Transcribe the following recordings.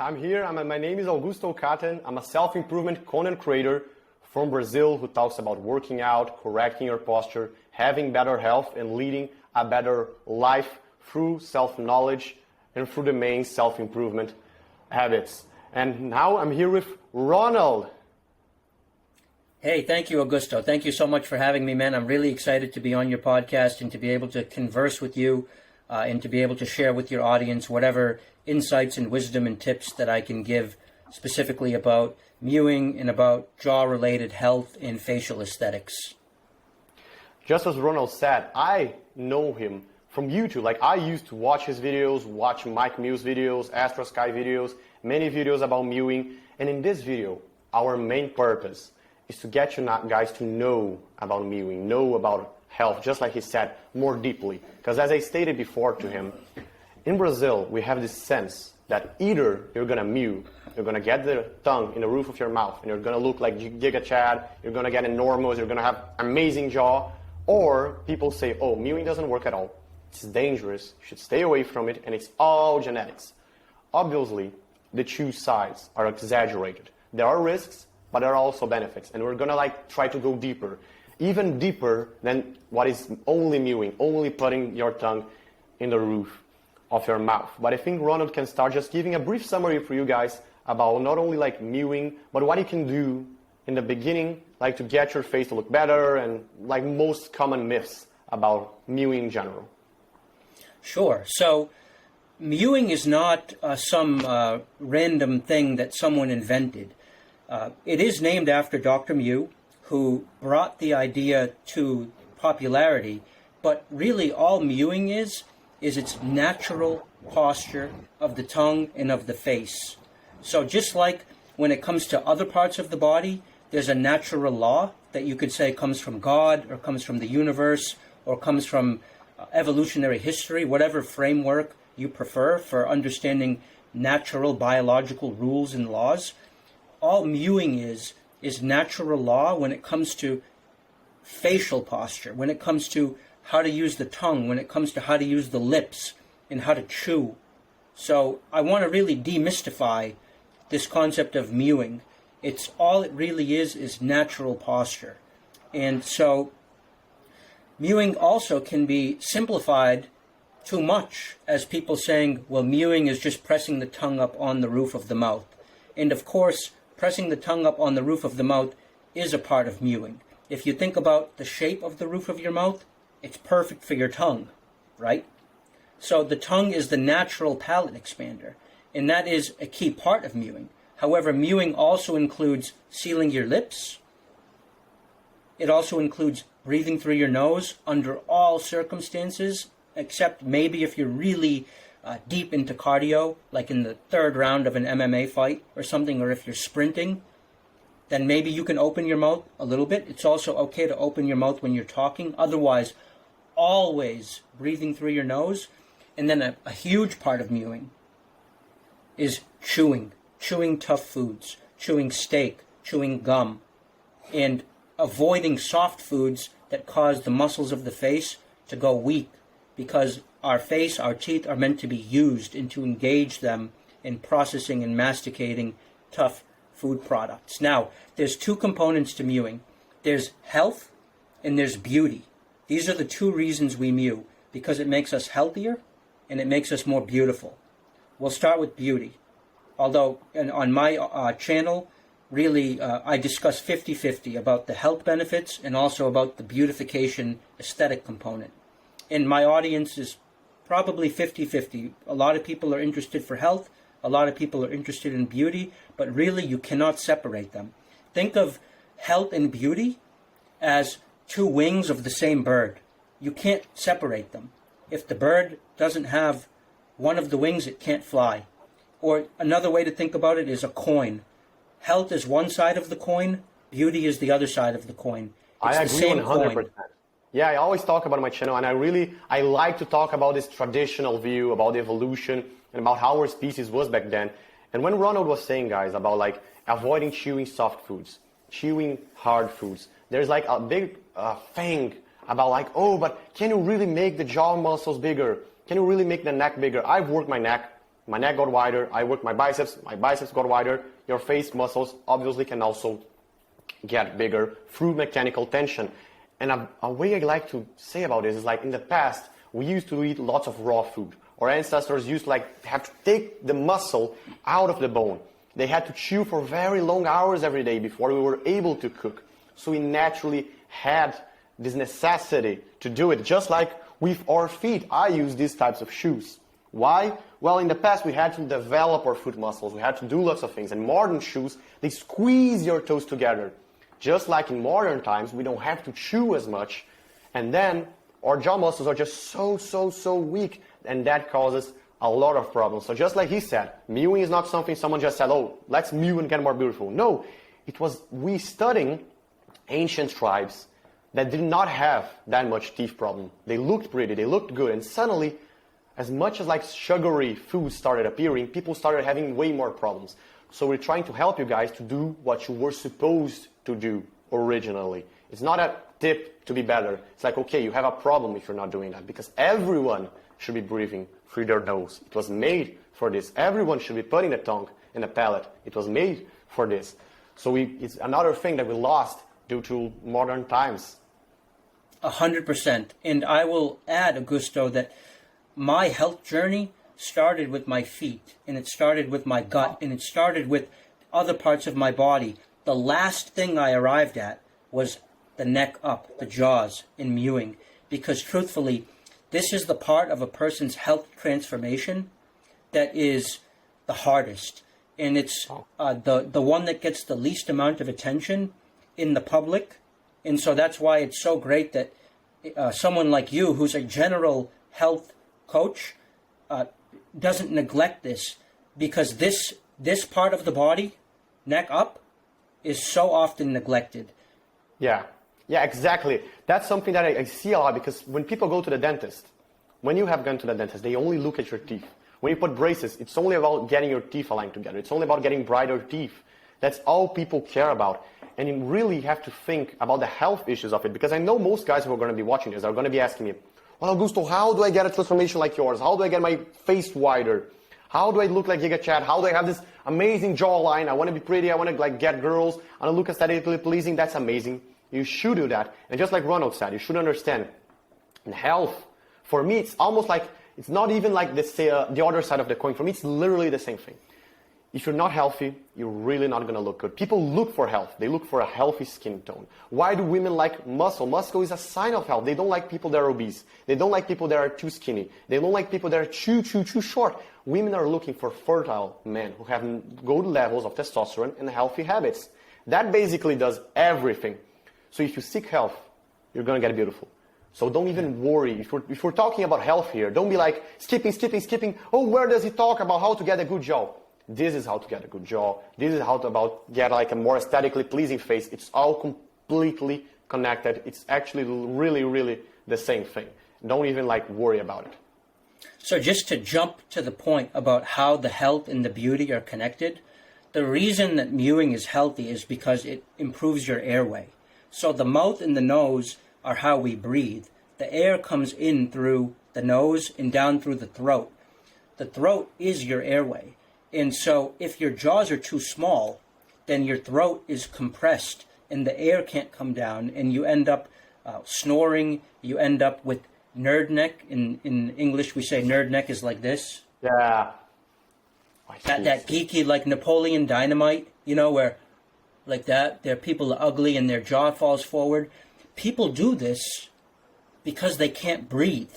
I'm here. My name is Augusto Caten. I'm a self-improvement content creator from Brazil who talks about working out, correcting your posture, having better health, and leading a better life through self-knowledge and through the main self-improvement habits. And now I'm here with Ronald. Hey, thank you, Augusto. Thank you so much for having me, man. I'm really excited to be on your podcast and to be able to converse with you and to be able to share with your audience whatever insights and wisdom and tips that I can give specifically about mewing and about jaw-related health and facial aesthetics. Just as Ronald said, I know him from YouTube. Like, I used to watch his videos, watch Mike Mew's videos, Astro Sky videos, many videos about mewing. And in this video, our main purpose is to get you guys to know about mewing, know about health, just like he said, more deeply. Because as I stated before to him, in Brazil, we have this sense that either you're going to mew, you're going to get the tongue in the roof of your mouth, and you're going to look like Giga Chad, you're going to get enormous, you're going to have amazing jaw, or people say, oh, mewing doesn't work at all. It's dangerous, you should stay away from it, and it's all genetics. Obviously, the two sides are exaggerated. There are risks, but there are also benefits, and we're going to try to go deeper, even deeper than what is only mewing, only putting your tongue in the roof of your mouth. But I think Ronald can start just giving a brief summary for you guys about not only mewing, but what you can do in the beginning, to get your face to look better, and most common myths about mewing in general. Sure. So mewing is not some random thing that someone invented. It is named after Dr. Mew, who brought the idea to popularity, but really all mewing is its natural posture of the tongue and of the face. So just like when it comes to other parts of the body, there's a natural law that you could say comes from God or comes from the universe or comes from evolutionary history, whatever framework you prefer for understanding natural biological rules and laws. All mewing is natural law when it comes to facial posture, when it comes to how to use the tongue, when it comes to how to use the lips and how to chew. So I want to really demystify this concept of mewing. It's all it really is natural posture. And so mewing also can be simplified too much as people saying, well, mewing is just pressing the tongue up on the roof of the mouth. And of course, pressing the tongue up on the roof of the mouth is a part of mewing. If you think about the shape of the roof of your mouth, it's perfect for your tongue, right? So the tongue is the natural palate expander, and that is a key part of mewing. However, mewing also includes sealing your lips. It also includes breathing through your nose under all circumstances, except maybe if you're really deep into cardio, like in the third round of an MMA fight or something, or if you're sprinting, then maybe you can open your mouth a little bit. It's also okay to open your mouth when you're talking. Otherwise, always breathing through your nose. And then a huge part of mewing is chewing tough foods, chewing steak, chewing gum, and avoiding soft foods that cause the muscles of the face to go weak, because our face, our teeth are meant to be used and to engage them in processing and masticating tough food products. Now, there's two components to mewing. There's health and there's beauty. These are the two reasons we mew, because it makes us healthier and it makes us more beautiful. We'll start with beauty. Although on my channel, really, I discuss 50-50 about the health benefits and also about the beautification aesthetic component. And my audience is probably 50-50. A lot of people are interested for health, a lot of people are interested in beauty, but really you cannot separate them. Think of health and beauty as two wings of the same bird. You can't separate them. If the bird doesn't have one of the wings, it can't fly. Or another way to think about it is a coin. Health is one side of the coin, beauty is the other side of the coin. It's I the agree same 100%. coin. Yeah, I always talk about my channel, and I like to talk about this traditional view, about the evolution, and about how our species was back then. And when Ronald was saying, guys, about avoiding chewing soft foods, chewing hard foods, there's a big thing about oh, but can you really make the jaw muscles bigger? Can you really make the neck bigger? I've worked my neck my neck got wider, I worked my biceps got wider. Your face muscles obviously can also get bigger through mechanical tension. And a way I like to say about this is like in the past, we used to eat lots of raw food. Our ancestors used to like have to take the muscle out of the bone. They had to chew for very long hours every day before we were able to cook. So we naturally had this necessity to do it, just like with our feet. I use these types of shoes. Why? Well, in the past, we had to develop our foot muscles. We had to do lots of things. And modern shoes, they squeeze your toes together. Just like in modern times, we don't have to chew as much. And then our jaw muscles are just so weak. And that causes a lot of problems. So just like he said, mewing is not something someone just said, oh, let's mew and get more beautiful. No, it was we studying ancient tribes that did not have that much teeth problem. They looked pretty, they looked good, and suddenly, as much as like sugary foods started appearing, people started having way more problems. So we're trying to help you guys to do what you were supposed to do originally. It's not a tip to be better. It's like, okay, you have a problem if you're not doing that, because everyone should be breathing through their nose. It was made for this. Everyone should be putting the tongue in the palate. It was made for this. So it's another thing that we lost due to modern times. 100%. And I will add, Augusto, that my health journey started with my feet, and it started with my gut, and it started with other parts of my body. The last thing I arrived at was the neck up, the jaws, in mewing, because truthfully, this is the part of a person's health transformation that is the hardest. And it's the one that gets the least amount of attention in the public. And so that's why it's so great that someone like you, who's a general health coach, doesn't neglect this, because this part of the body, neck up, is so often neglected. Yeah, exactly. That's something that I see a lot, because when people go to the dentist, when you have gone to the dentist, they only look at your teeth. When you put braces, it's only about getting your teeth aligned together. It's only about getting brighter teeth. That's all people care about. And you really have to think about the health issues of it, because I know most guys who are going to be watching this are going to be asking me, well, Augusto, how do I get a transformation like yours? How do I get my face wider? How do I look like Giga Chad? How do I have this amazing jawline? I want to be pretty. I want to like get girls. I want to look aesthetically pleasing. That's amazing. You should do that. And just like Ronald said, you should understand, in health, for me, it's almost like, it's not even like the other side of the coin. For me, it's literally the same thing. If you're not healthy, you're really not going to look good. People look for health. They look for a healthy skin tone. Why do women like muscle? Muscle is a sign of health. They don't like people that are obese. They don't like people that are too skinny. They don't like people that are too short. Women are looking for fertile men who have good levels of testosterone and healthy habits. That basically does everything. So if you seek health, you're going to get beautiful. So don't even worry. If we're talking about health here, don't be like skipping. Oh, where does he talk about how to get a good jaw? This is how to get a good jaw. This is how to get like a more aesthetically pleasing face. It's all completely connected. It's actually really the same thing. Don't even like worry about it. So just to jump to the point about how the health and the beauty are connected, the reason that mewing is healthy is because it improves your airway. So the mouth and the nose are how we breathe. The air comes in through the nose and down through the throat. The throat is your airway. And so if your jaws are too small, then your throat is compressed and the air can't come down, and you end up snoring. You end up with nerd neck. In English, we say nerd neck is like this. Yeah. That geeky, like Napoleon Dynamite, where like that, their people are ugly and their jaw falls forward. People do this because they can't breathe.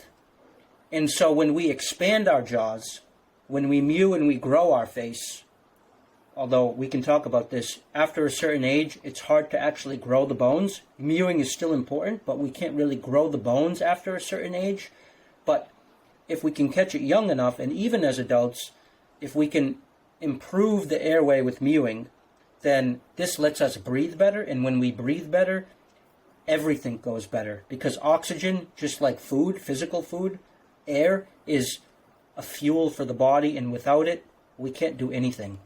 And so when we expand our jaws, when we mew and we grow our face, although we can talk about this, after a certain age, it's hard to actually grow the bones. Mewing is still important, but we can't really grow the bones after a certain age. But if we can catch it young enough, and even as adults, if we can improve the airway with mewing, then this lets us breathe better. And when we breathe better, everything goes better. Because oxygen, just like food, physical food, air is a fuel for the body, and without it, we can't do anything.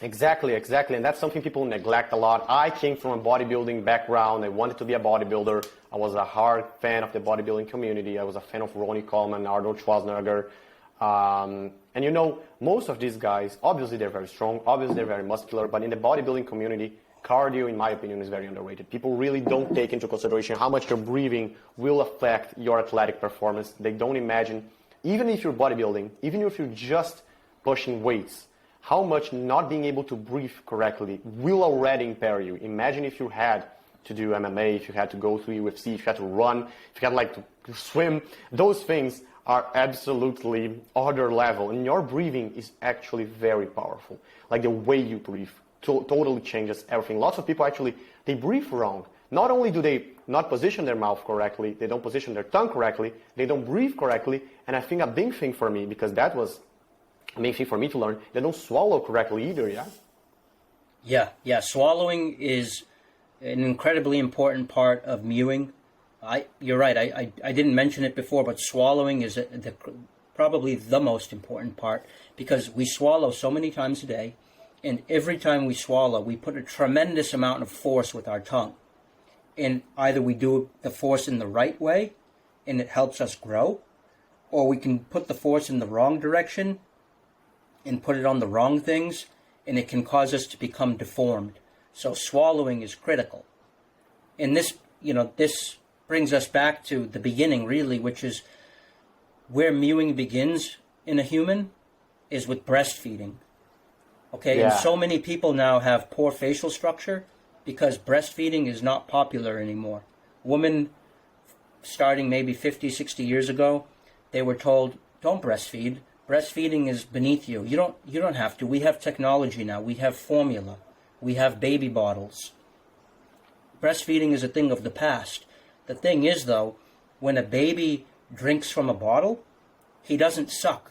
Exactly. And that's something people neglect a lot. I came from a bodybuilding background. I wanted to be a bodybuilder. I was a hard fan of the bodybuilding community. I was a fan of Ronnie Coleman, Arnold Schwarzenegger. And you know, most of these guys, obviously they're very strong, obviously they're very muscular, but in the bodybuilding community, cardio, in my opinion, is very underrated. People really don't take into consideration how much your breathing will affect your athletic performance. They don't imagine, even if you're bodybuilding, even if you're just pushing weights, how much not being able to breathe correctly will already impair you. Imagine if you had to do MMA, if you had to go through UFC, if you had to run, if you had like to swim. Those things are absolutely other level. And your breathing is actually very powerful. Like the way you breathe totally changes everything. Lots of people actually, they breathe wrong. Not only do they not position their mouth correctly, they don't position their tongue correctly, they don't breathe correctly. And I think a big thing for me, because that was a main thing for me to learn, they don't swallow correctly either, yeah? Yeah. Swallowing is an incredibly important part of mewing. You're right, I didn't mention it before, but swallowing is probably the most important part, because we swallow so many times a day, and every time we swallow, we put a tremendous amount of force with our tongue. And either we do the force in the right way, and it helps us grow, or we can put the force in the wrong direction and put it on the wrong things, and it can cause us to become deformed. So swallowing is critical. And this brings us back to the beginning, really, which is where mewing begins in a human is with breastfeeding. Okay, yeah. And so many people now have poor facial structure because breastfeeding is not popular anymore. Women, starting maybe 50, 60 years ago, they were told, don't breastfeed. Breastfeeding is beneath you. You don't have to. We have technology now. We have formula. We have baby bottles. Breastfeeding is a thing of the past. The thing is, though, when a baby drinks from a bottle, he doesn't suck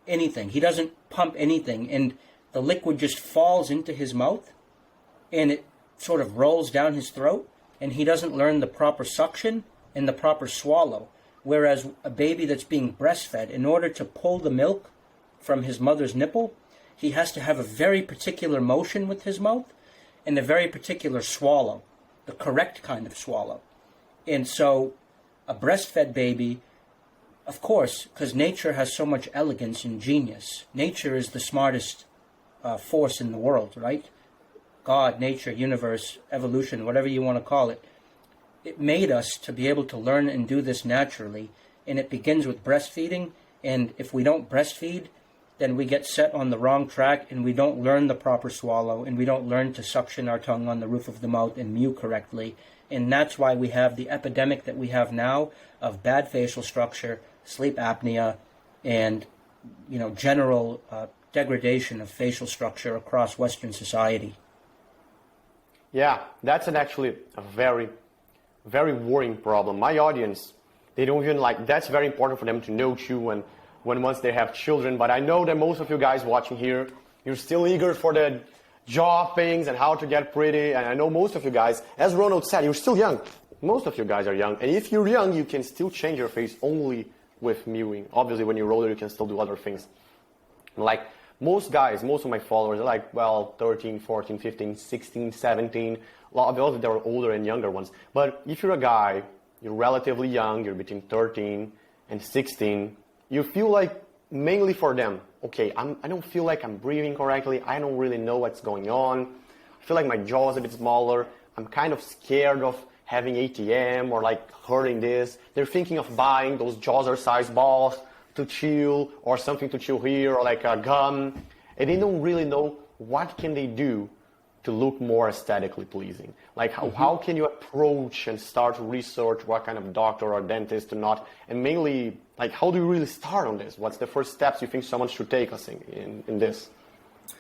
anything. He doesn't pump anything. And the liquid just falls into his mouth, and it sort of rolls down his throat, and he doesn't learn the proper suction and the proper swallow. Whereas a baby that's being breastfed, in order to pull the milk from his mother's nipple, he has to have a very particular motion with his mouth and a very particular swallow, the correct kind of swallow. And so a breastfed baby, of course, because nature has so much elegance and genius. Nature is the smartest force in the world, right? God, nature, universe, evolution, whatever you want to call it. It made us to be able to learn and do this naturally. And it begins with breastfeeding. And if we don't breastfeed, then we get set on the wrong track, and we don't learn the proper swallow, and we don't learn to suction our tongue on the roof of the mouth and mew correctly. And that's why we have the epidemic that we have now of bad facial structure, sleep apnea, and general degradation of facial structure across Western society. Yeah, that's actually a very, very worrying problem. My audience, they don't even that's very important for them to know too when once they have children. But I know that most of you guys watching here, you're still eager for the jaw things and how to get pretty. And I know most of you guys, as Ronald said, you're still young. Most of you guys are young. And if you're young, you can still change your face only with mewing. Obviously, when you're older, you can still do other things. Like most guys, most of my followers are 13, 14, 15, 16, 17. Obviously, there are older and younger ones. But if you're a guy, you're relatively young, you're between 13 and 16, you feel like mainly for them, okay, I don't feel like I'm breathing correctly. I don't really know what's going on. I feel like my jaw is a bit smaller. I'm kind of scared of having ATM or hurting this. They're thinking of buying those jaws-sized balls to chew or something to chew here or a gum. And they don't really know what can they do to look more aesthetically pleasing. How can you approach and start to research what kind of doctor or dentist to not, and mainly, how do you really start on this? What's the first steps you think someone should take us in this?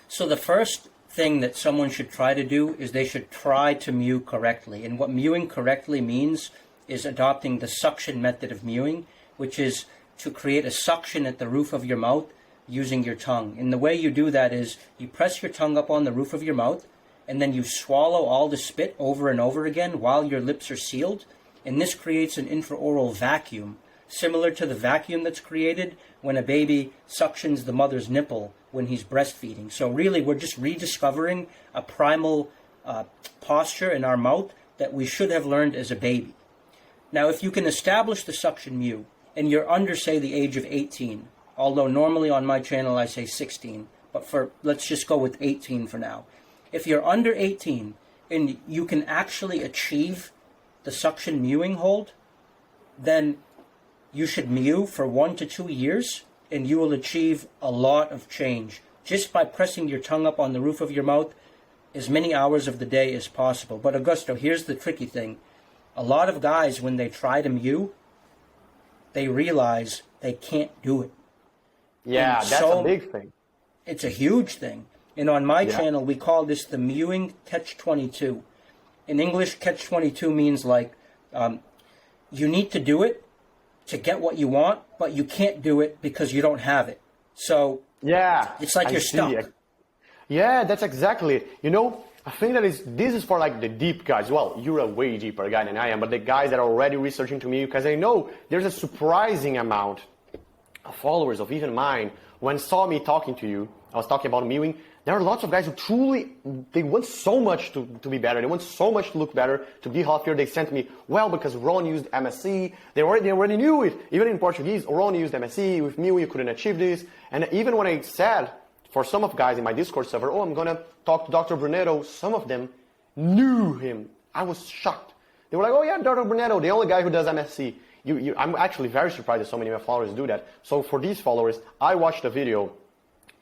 So the first thing that someone should try to do is they should try to mew correctly. And what mewing correctly means is adopting the suction method of mewing, which is to create a suction at the roof of your mouth using your tongue. And the way you do that is you press your tongue up on the roof of your mouth, and then you swallow all the spit over and over again while your lips are sealed. And this creates an intraoral vacuum, similar to the vacuum that's created when a baby suctions the mother's nipple when he's breastfeeding. So really, we're just rediscovering a primal posture in our mouth that we should have learned as a baby. Now, if you can establish the suction mew, and you're under, say, the age of 18, although normally on my channel I say 16, but let's just go with 18 for now. If you're under 18 and you can actually achieve the suction mewing hold, then you should mew for 1 to 2 years and you will achieve a lot of change just by pressing your tongue up on the roof of your mouth as many hours of the day as possible. But Augusto, here's the tricky thing. A lot of guys, when they try to mew, they realize they can't do it. Yeah, And that's a big thing. It's a huge thing. And on my channel, we call this the Mewing Catch-22. In English, Catch-22 means like you need to do it to get what you want, but you can't do it because you don't have it. So it's like you're stuck. Yeah, that's exactly it. You know, I think this is for like the deep guys. Well, you're a way deeper guy than I am, but the guys that are already researching to me, because I know there's a surprising amount of followers of even mine. When saw me talking to you, I was talking about mewing. There are lots of guys who truly, they want so much to be better. They want so much to look better, to be healthier. They sent me, well, because Ron used MSC. They already knew it. Even in Portuguese, Ron used MSC. With mewing, you couldn't achieve this. And even when I said, for some of guys in my Discord server, oh, I'm going to talk to Dr. Brunetto, some of them knew him. I was shocked. They were like, oh yeah, Dr. Brunetto, the only guy who does MSC. I'm actually very surprised that so many of my followers do that. So for these followers, I watched a video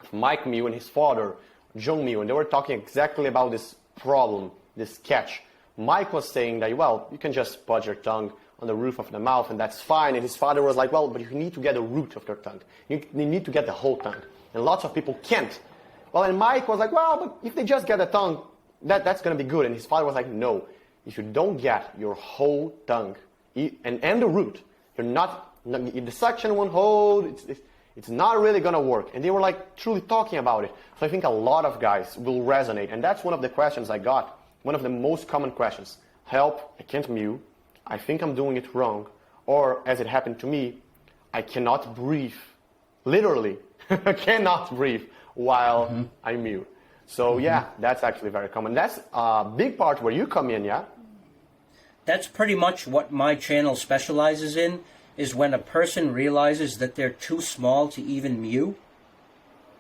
of Mike Mew and his father, John Mew, and they were talking exactly about this problem, this catch. Mike was saying that, well, you can just put your tongue on the roof of the mouth and that's fine. And his father was like, well, but you need to get the root of your tongue. You need to get the whole tongue. And lots of people can't. Well, and Mike was like, well, but if they just get the tongue, that's going to be good. And his father was like, no, if you don't get your whole tongue and the root, you're not, the suction won't hold, it's not really going to work. And they were like truly talking about it. So I think a lot of guys will resonate. And that's one of the questions I got, one of the most common questions. Help, I can't mew, I think I'm doing it wrong. Or as it happened to me, I cannot breathe. Literally, I cannot breathe while I mew. So yeah, that's actually very common. That's a big part where you come in, yeah? That's pretty much what my channel specializes in, is when a person realizes that they're too small to even mew,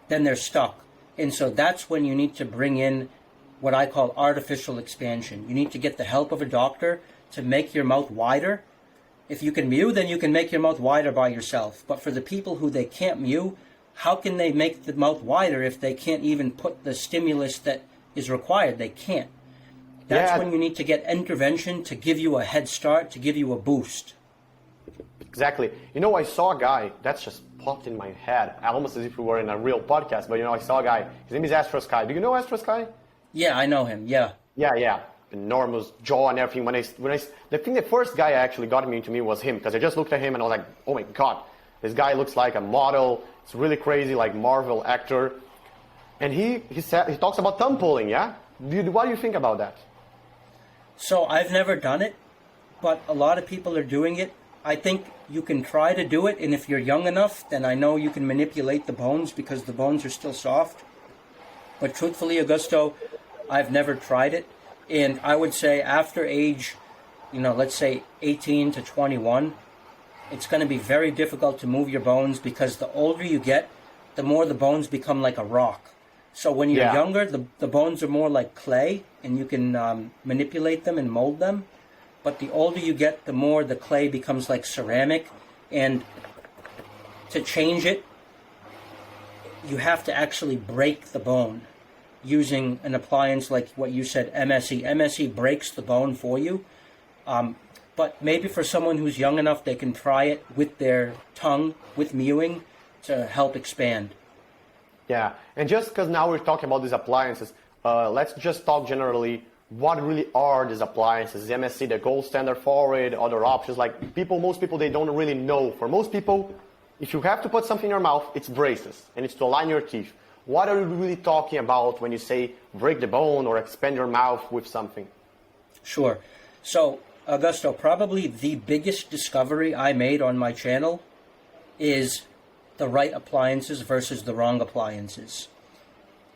then they're stuck. And so that's when you need to bring in what I call artificial expansion. You need to get the help of a doctor to make your mouth wider. If you can mew, then you can make your mouth wider by yourself. But for the people who they can't mew, how can they make the mouth wider if they can't even put the stimulus that is required? They can't. That's when you need to get intervention to give you a head start, to give you a boost. Exactly. You know, I saw a guy, that's just popped in my head, almost as if we were in a real podcast, but you know, I saw a guy, his name is Astrosky. Do you know Astrosky? Yeah, I know him, yeah. Yeah. Enormous jaw and everything. The first guy actually got me into me was him, because I just looked at him and I was like, oh my God, this guy looks like a model. It's really crazy, like Marvel actor. And he talks about thumb pulling, yeah? What do you think about that? So I've never done it, but a lot of people are doing it. I think you can try to do it, and if you're young enough, then I know you can manipulate the bones because the bones are still soft. But truthfully, Augusto, I've never tried it. And I would say after age, let's say 18 to 21, it's going to be very difficult to move your bones because the older you get, the more the bones become like a rock. So when you're younger, the bones are more like clay, and you can manipulate them and mold them. But the older you get, the more the clay becomes like ceramic. And to change it, you have to actually break the bone using an appliance like what you said, MSE. MSE breaks the bone for you. But maybe for someone who's young enough, they can try it with their tongue, with mewing, to help expand. Yeah, and just because now we're talking about these appliances, let's just talk generally. What really are these appliances? Is MSC the gold standard for it? Other options? Like most people, they don't really know. For most people, if you have to put something in your mouth, it's braces, and it's to align your teeth. What are you really talking about when you say break the bone or expand your mouth with something? Sure. So, Augusto, probably the biggest discovery I made on my channel is the right appliances versus the wrong appliances.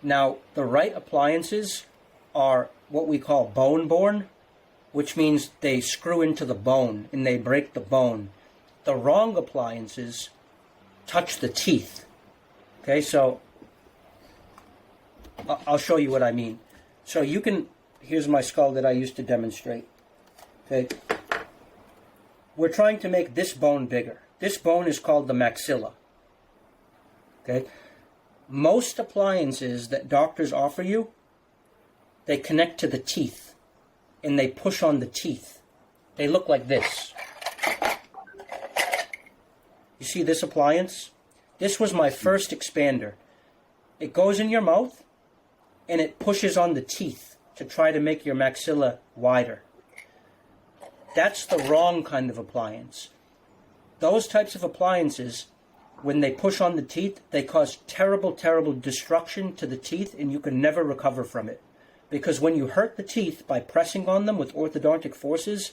Now, the right appliances are what we call bone-borne, which means they screw into the bone and they break the bone. The wrong appliances touch the teeth. Okay, so I'll show you what I mean. So you can, here's my skull that I used to demonstrate. Okay, we're trying to make this bone bigger. This bone is called the maxilla. Okay, most appliances that doctors offer you, they connect to the teeth and they push on the teeth. They look like this. You see this appliance? This was my first expander. It goes in your mouth and it pushes on the teeth to try to make your maxilla wider. That's the wrong kind of appliance. Those types of appliances, when they push on the teeth, they cause terrible, terrible destruction to the teeth, and you can never recover from it. Because when you hurt the teeth by pressing on them with orthodontic forces,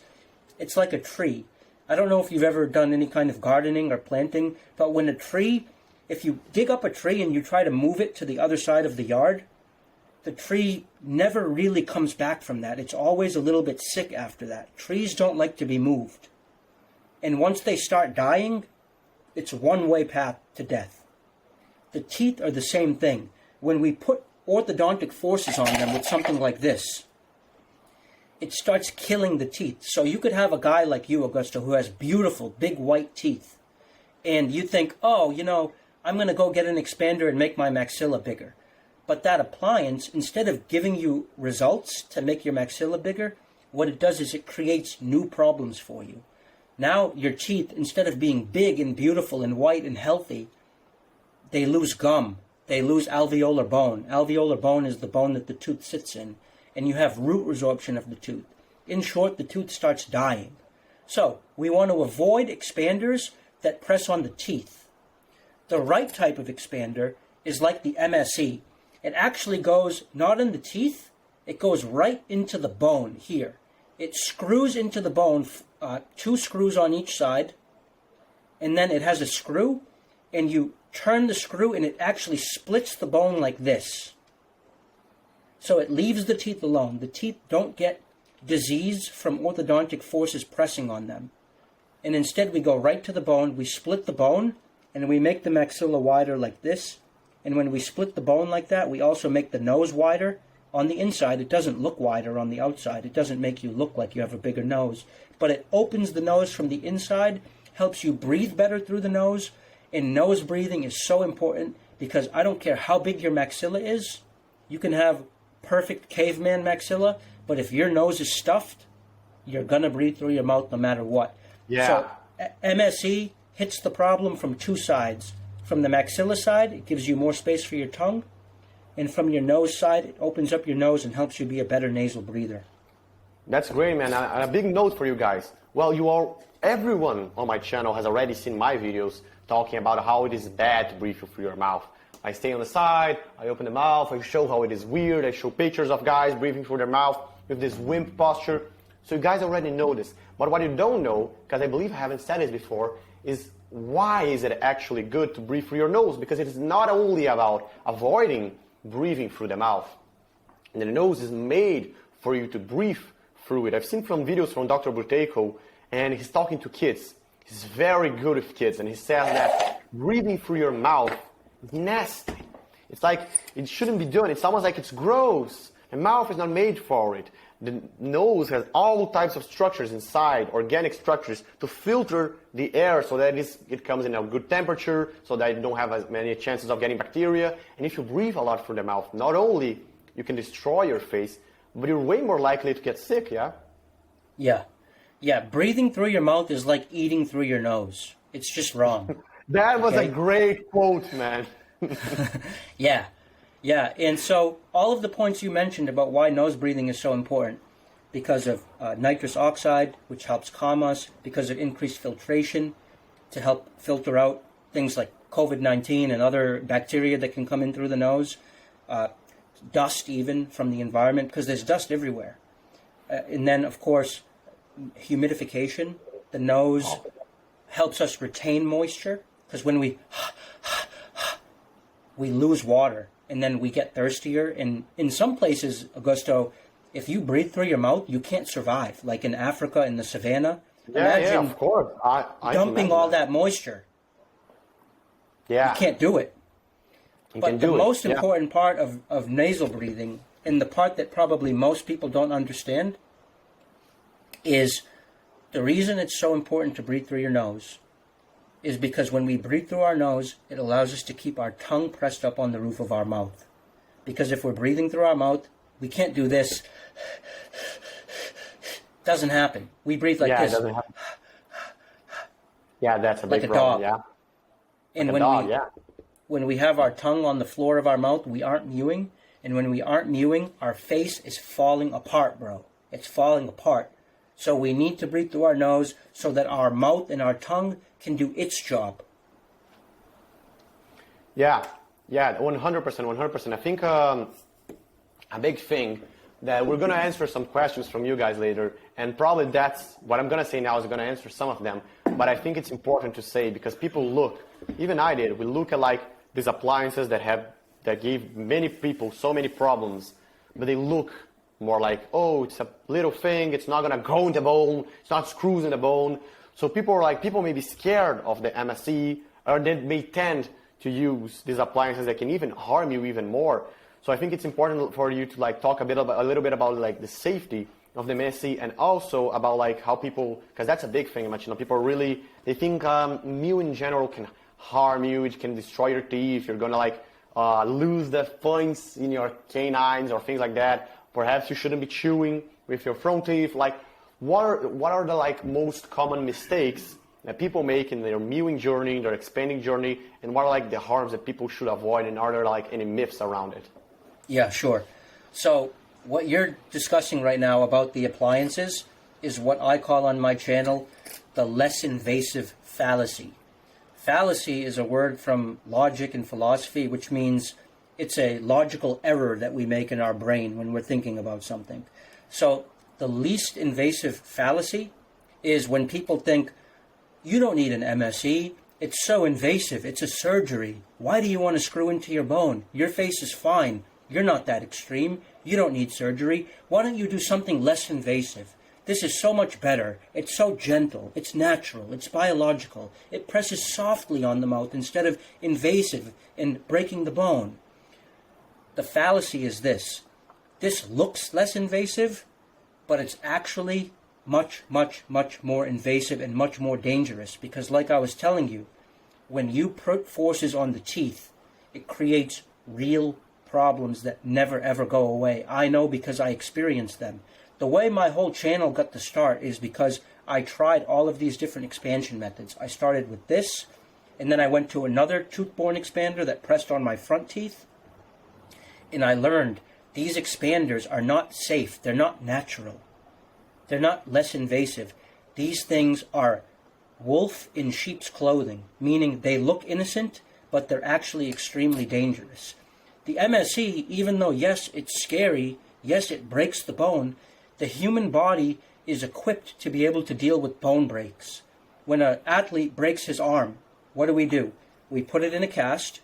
it's like a tree. I don't know if you've ever done any kind of gardening or planting, but when a tree, if you dig up a tree and you try to move it to the other side of the yard, the tree never really comes back from that. It's always a little bit sick after that. Trees don't like to be moved. And once they start dying, it's a one-way path to death. The teeth are the same thing. When we put orthodontic forces on them with something like this, it starts killing the teeth. So you could have a guy like you, Augusto, who has beautiful, big white teeth. And you think, oh, you know, I'm going to go get an expander and make my maxilla bigger. But that appliance, instead of giving you results to make your maxilla bigger, what it does is it creates new problems for you. Now your teeth, instead of being big and beautiful and white and healthy, they lose gum. They lose alveolar bone. Alveolar bone is the bone that the tooth sits in. And you have root resorption of the tooth. In short, the tooth starts dying. So we want to avoid expanders that press on the teeth. The right type of expander is like the MSE. It actually goes not in the teeth, it goes right into the bone here. It screws into the bone, 2 screws on each side, and then it has a screw, and you turn the screw and it actually splits the bone like this. So it leaves the teeth alone. The teeth don't get disease from orthodontic forces pressing on them. And instead we go right to the bone, we split the bone, and we make the maxilla wider like this. And when we split the bone like that, we also make the nose wider. On the inside, it doesn't look wider on the outside. It doesn't make you look like you have a bigger nose. But it opens the nose from the inside, helps you breathe better through the nose. And nose breathing is so important because I don't care how big your maxilla is. You can have perfect caveman maxilla, but if your nose is stuffed, you're going to breathe through your mouth no matter what. Yeah. So MSE hits the problem from 2 sides. From the maxilla side, it gives you more space for your tongue. And from your nose side, it opens up your nose and helps you be a better nasal breather. That's great, man. And a big note for you guys. Well, everyone on my channel has already seen my videos talking about how it is bad to breathe through your mouth. I stay on the side, I open the mouth, I show how it is weird, I show pictures of guys breathing through their mouth with this wimp posture. So you guys already know this. But what you don't know, because I believe I haven't said this before, is why is it actually good to breathe through your nose? Because it is not only about avoiding breathing through the mouth. And the nose is made for you to breathe through it. I've seen from videos from Dr. Buteco, and he's talking to kids. He's very good with kids, and he says that breathing through your mouth is nasty. It's like it shouldn't be done. It's almost like it's gross. The mouth is not made for it. The nose has all types of structures inside, organic structures, to filter the air so that it comes in a good temperature, so that you don't have as many chances of getting bacteria. And if you breathe a lot through the mouth, not only you can destroy your face, but you're way more likely to get sick, yeah? Yeah, breathing through your mouth is like eating through your nose. It's just wrong. That was a great quote, man. Yeah, and so all of the points you mentioned about why nose breathing is so important, because of nitrous oxide, which helps calm us, because of increased filtration to help filter out things like COVID-19 and other bacteria that can come in through the nose, dust even from the environment, because there's dust everywhere. And then, of course, humidification. The nose helps us retain moisture, because when we lose water, and then we get thirstier. And in some places, Augusto, if you breathe through your mouth, you can't survive. Like in Africa, in the savannah. Yeah, of course. I dumping all that moisture. Yeah. You can't do it. But the most Yeah. important part of nasal breathing, and the part that probably most people don't understand, is the reason it's so important to breathe through your nose is because when we breathe through our nose, it allows us to keep our tongue pressed up on the roof of our mouth. Because if we're breathing through our mouth, we can't do this. Doesn't happen. We breathe like this. It doesn't happen. Yeah, that's a Like big a problem. dog. Yeah. And Like a dog, when we have our tongue on the floor of our mouth, we aren't mewing. And when we aren't mewing, our face is falling apart, bro. It's falling apart. So we need to breathe through our nose so that our mouth and our tongue can do its job. Yeah, 100%. I think a big thing that we're going to answer some questions from you guys later, and probably that's what I'm going to say now is going to answer some of them, but I think it's important to say because people look, even I did, we look at like these appliances that give many people so many problems, but they look more like, oh, it's a little thing, it's not going to go in the bone, it's not screws in the bone. So people may be scared of the MSE, or they may tend to use these appliances that can even harm you even more. So I think it's important for you to like talk a little bit about like the safety of the MSE, and also about like how people, because that's a big thing, much, people really, they think mew in general can harm you, it can destroy your teeth, you're gonna like lose the points in your canines or things like that. Perhaps you shouldn't be chewing with your front teeth. Like, what are the like most common mistakes that people make in their mewing journey, their expanding journey, and what are like the harms that people should avoid, and are there like any myths around it? Yeah, sure. So what you're discussing right now about the appliances is what I call on my channel the less invasive fallacy. Fallacy is a word from logic and philosophy, which means it's a logical error that we make in our brain when we're thinking about something. So the least invasive fallacy is when people think, you don't need an MSE, it's so invasive, it's a surgery. Why do you want to screw into your bone? Your face is fine. You're not that extreme. You don't need surgery. Why don't you do something less invasive? This is so much better. It's so gentle. It's natural. It's biological. It presses softly on the mouth instead of invasive and breaking the bone. The fallacy is this. This looks less invasive, but it's actually much, much, much more invasive and much more dangerous, because like I was telling you, when you put forces on the teeth, it creates real problems that never ever go away. I know because I experienced them. The way my whole channel got to start is because I tried all of these different expansion methods. I started with this, and then I went to another tooth-borne expander that pressed on my front teeth, and I learned these expanders are not safe. They're not natural. They're not less invasive. These things are wolf in sheep's clothing, meaning they look innocent, but they're actually extremely dangerous. The MSE, even though, yes, it's scary, yes, it breaks the bone, the human body is equipped to be able to deal with bone breaks. When an athlete breaks his arm, what do? We put it in a cast,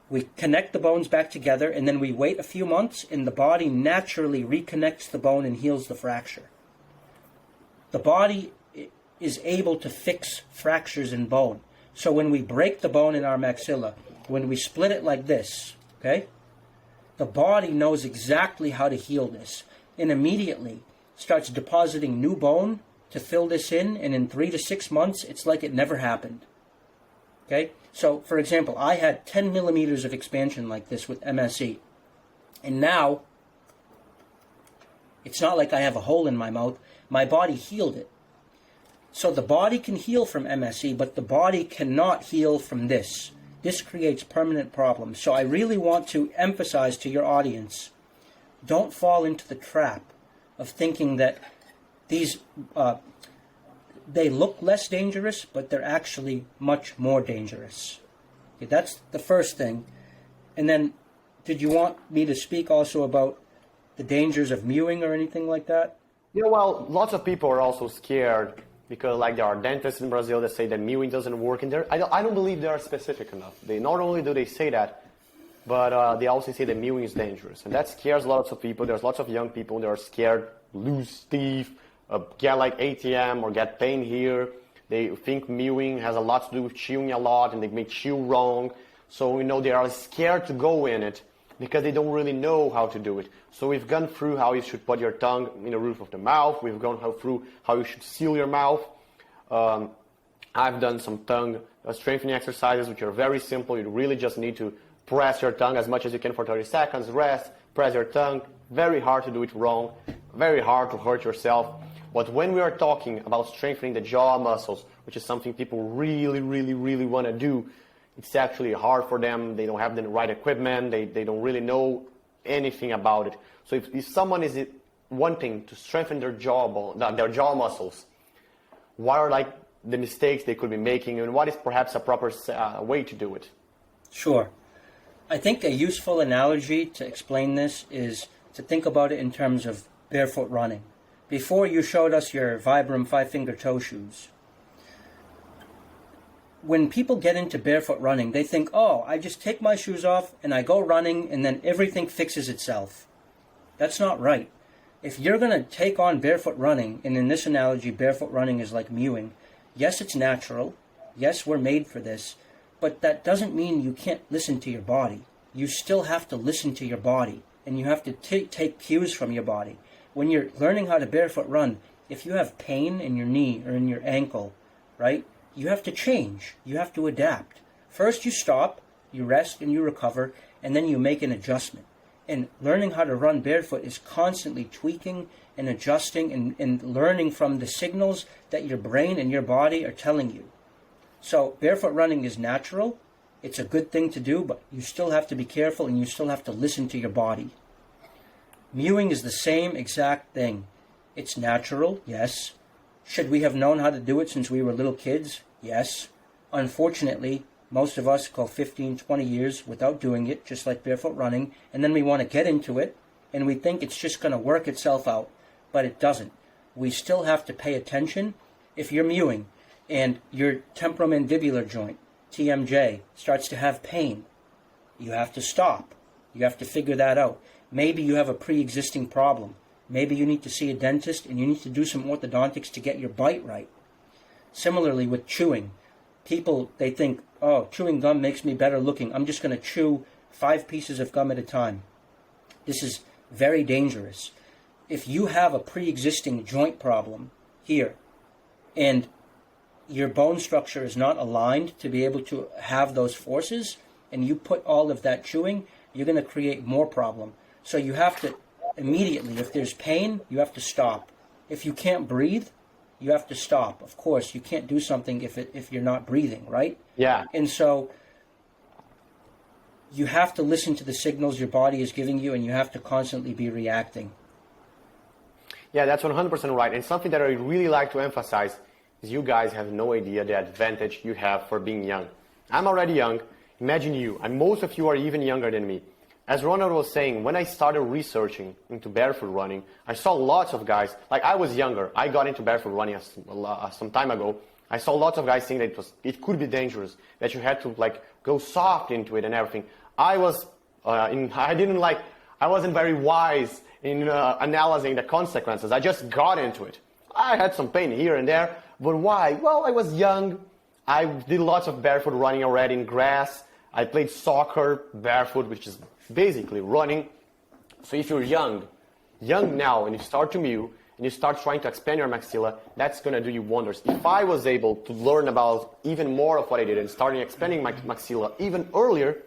we connect the bones back together, and then we wait a few months, and the body naturally reconnects the bone and heals the fracture. The body is able to fix fractures in bone. So when we break the bone in our maxilla, when we split it like this, okay, the body knows exactly how to heal this, and immediately starts depositing new bone to fill this in, and in 3 to 6 months, it's like it never happened. Okay? So, for example, I had 10 millimeters of expansion like this with MSE, and now it's not like I have a hole in my mouth. My body healed it. So the body can heal from MSE, but the body cannot heal from this. This creates permanent problems. So I really want to emphasize to your audience, don't fall into the trap of thinking that these, they look less dangerous, but they're actually much more dangerous. Okay, that's the first thing. And then, did you want me to speak also about the dangers of mewing or anything like that? Yeah, well, lots of people are also scared because like there are dentists in Brazil that say that mewing doesn't work, and I don't believe they are specific enough. They not only do they say that, but they also say that mewing is dangerous, and that scares lots of people. There's lots of young people that are scared, lose teeth, get like ATM or get pain here. They think mewing has a lot to do with chewing a lot, and they may chew wrong. So, they are scared to go in it because they don't really know how to do it. So we've gone through how you should put your tongue in the roof of the mouth. We've gone through how you should seal your mouth. I've done some tongue strengthening exercises, which are very simple. You really just need to press your tongue as much as you can for 30 seconds, rest, press your tongue. Very hard to do it wrong, very hard to hurt yourself. But when we are talking about strengthening the jaw muscles, which is something people really, really, really want to do, it's actually hard for them. They don't have the right equipment. They don't really know anything about it. So if someone is wanting to strengthen their jaw muscles, what are the mistakes they could be making, and what is perhaps a proper way to do it? Sure. I think a useful analogy to explain this is to think about it in terms of barefoot running. Before you showed us your Vibram 5-finger toe shoes. When people get into barefoot running, they think, oh, I just take my shoes off and I go running and then everything fixes itself. That's not right. If you're going to take on barefoot running, and in this analogy, barefoot running is like mewing, yes, it's natural. Yes, we're made for this. But that doesn't mean you can't listen to your body. You still have to listen to your body, and you have to take cues from your body. When you're learning how to barefoot run, if you have pain in your knee or in your ankle, right, you have to change. You have to adapt. First you stop, you rest and you recover, and then you make an adjustment. And learning how to run barefoot is constantly tweaking and adjusting and learning from the signals that your brain and your body are telling you. So barefoot running is natural. It's a good thing to do, but you still have to be careful and you still have to listen to your body. Mewing is the same exact thing. It's natural, yes. Should we have known how to do it since we were little kids? Yes. Unfortunately, most of us go 15, 20 years without doing it, just like barefoot running, and then we want to get into it, and we think it's just going to work itself out, but it doesn't. We still have to pay attention. If you're mewing and your temporomandibular joint, TMJ, starts to have pain, you have to stop. You have to figure that out. Maybe you have a pre-existing problem. Maybe you need to see a dentist and you need to do some orthodontics to get your bite right. Similarly with chewing. People, they think, oh, chewing gum makes me better looking. I'm just going to chew 5 pieces of gum at a time. This is very dangerous. If you have a pre-existing joint problem here and your bone structure is not aligned to be able to have those forces, and you put all of that chewing, you're going to create more problem. So you have to immediately, if there's pain, you have to stop. If you can't breathe, you have to stop. Of course, you can't do something if you're not breathing, right? Yeah. And so you have to listen to the signals your body is giving you, and you have to constantly be reacting. Yeah, that's 100% right. And something that I really like to emphasize is you guys have no idea the advantage you have for being young. I'm already young. Imagine you, and most of you are even younger than me. As Ronald was saying, when I started researching into barefoot running, I saw lots of guys, like I was younger, I got into barefoot running some time ago. I saw lots of guys saying that it could be dangerous, that you had to go soft into it and everything. I wasn't very wise in analyzing the consequences. I just got into it. I had some pain here and there, but why? Well, I was young. I did lots of barefoot running already in grass. I played soccer barefoot, which is basically running. So if you're young now, and you start to mew, and you start trying to expand your maxilla, that's going to do you wonders. If I was able to learn about even more of what I did and starting expanding my maxilla even earlier,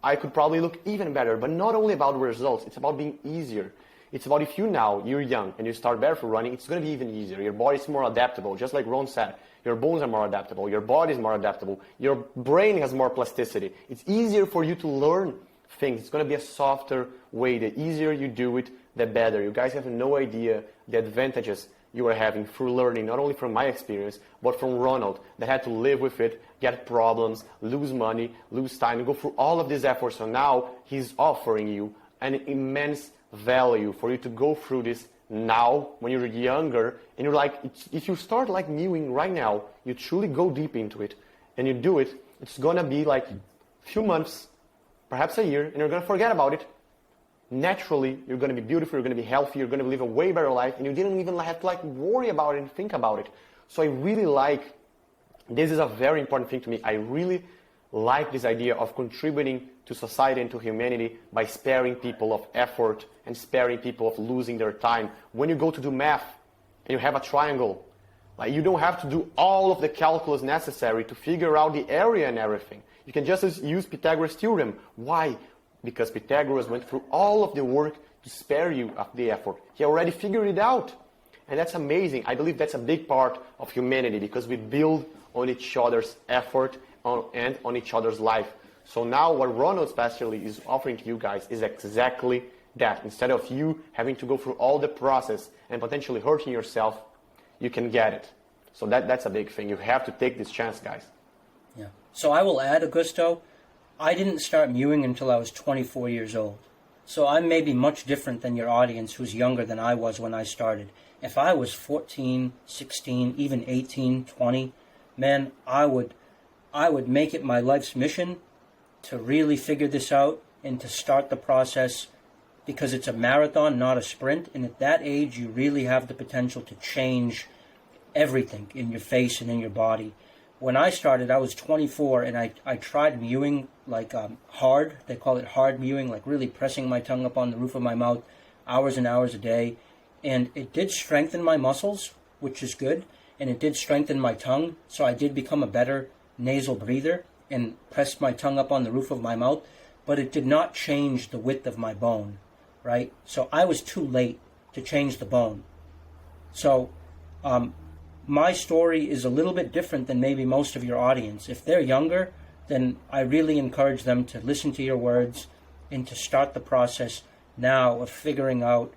I could probably look even better. But not only about results, it's about being easier. It's about if you're young and you start barefoot running, it's going to be even easier. Your body's more adaptable, just like Ron said. Your bones are more adaptable. Your body's more adaptable. Your brain has more plasticity. It's easier for you to learn things. It's going to be a softer way. The easier you do it, the better. You guys have no idea the advantages you are having through learning, not only from my experience, but from Ronald, that had to live with it, get problems, lose money, lose time, go through all of these efforts. So now he's offering you an immense value for you to go through this now when you're younger, and you're like, if you start like mewing right now, you truly go deep into it and you do it, it's gonna be like a few months, perhaps a year, and you're gonna forget about it. Naturally, you're gonna be beautiful, you're gonna be healthy, you're gonna live a way better life, and you didn't even have to worry about it and think about it. So I really like This is a very important thing to me. I really like this idea of contributing to society and to humanity by sparing people of effort and sparing people of losing their time. When you go to do math and you have a triangle, like, you don't have to do all of the calculus necessary to figure out the area and everything. You can just use Pythagoras' theorem. Why? Because Pythagoras went through all of the work to spare you of the effort. He already figured it out. And that's amazing. I believe that's a big part of humanity, because we build on each other's effort and on each other's life. So now what Ronald especially is offering to you guys is exactly that. Instead of you having to go through all the process and potentially hurting yourself, you can get it. So that's a big thing. You have to take this chance, guys. Yeah. So I will add, Augusto, I didn't start mewing until I was 24 years old. So I'm maybe much different than your audience, who's younger than I was when I started. If I was 14, 16, even 18, 20, man, I would make it my life's mission to really figure this out and to start the process, because it's a marathon, not a sprint. And at that age, you really have the potential to change everything in your face and in your body. When I started, I was 24, and I tried mewing like hard. They call it hard mewing, like really pressing my tongue up on the roof of my mouth hours and hours a day. And it did strengthen my muscles, which is good. And it did strengthen my tongue, so I did become a better nasal breather and pressed my tongue up on the roof of my mouth. But it did not change the width of my bone, right? So I was too late to change the bone. So my story is a little bit different than maybe most of your audience. If they're younger, then I really encourage them to listen to your words and to start the process now of figuring out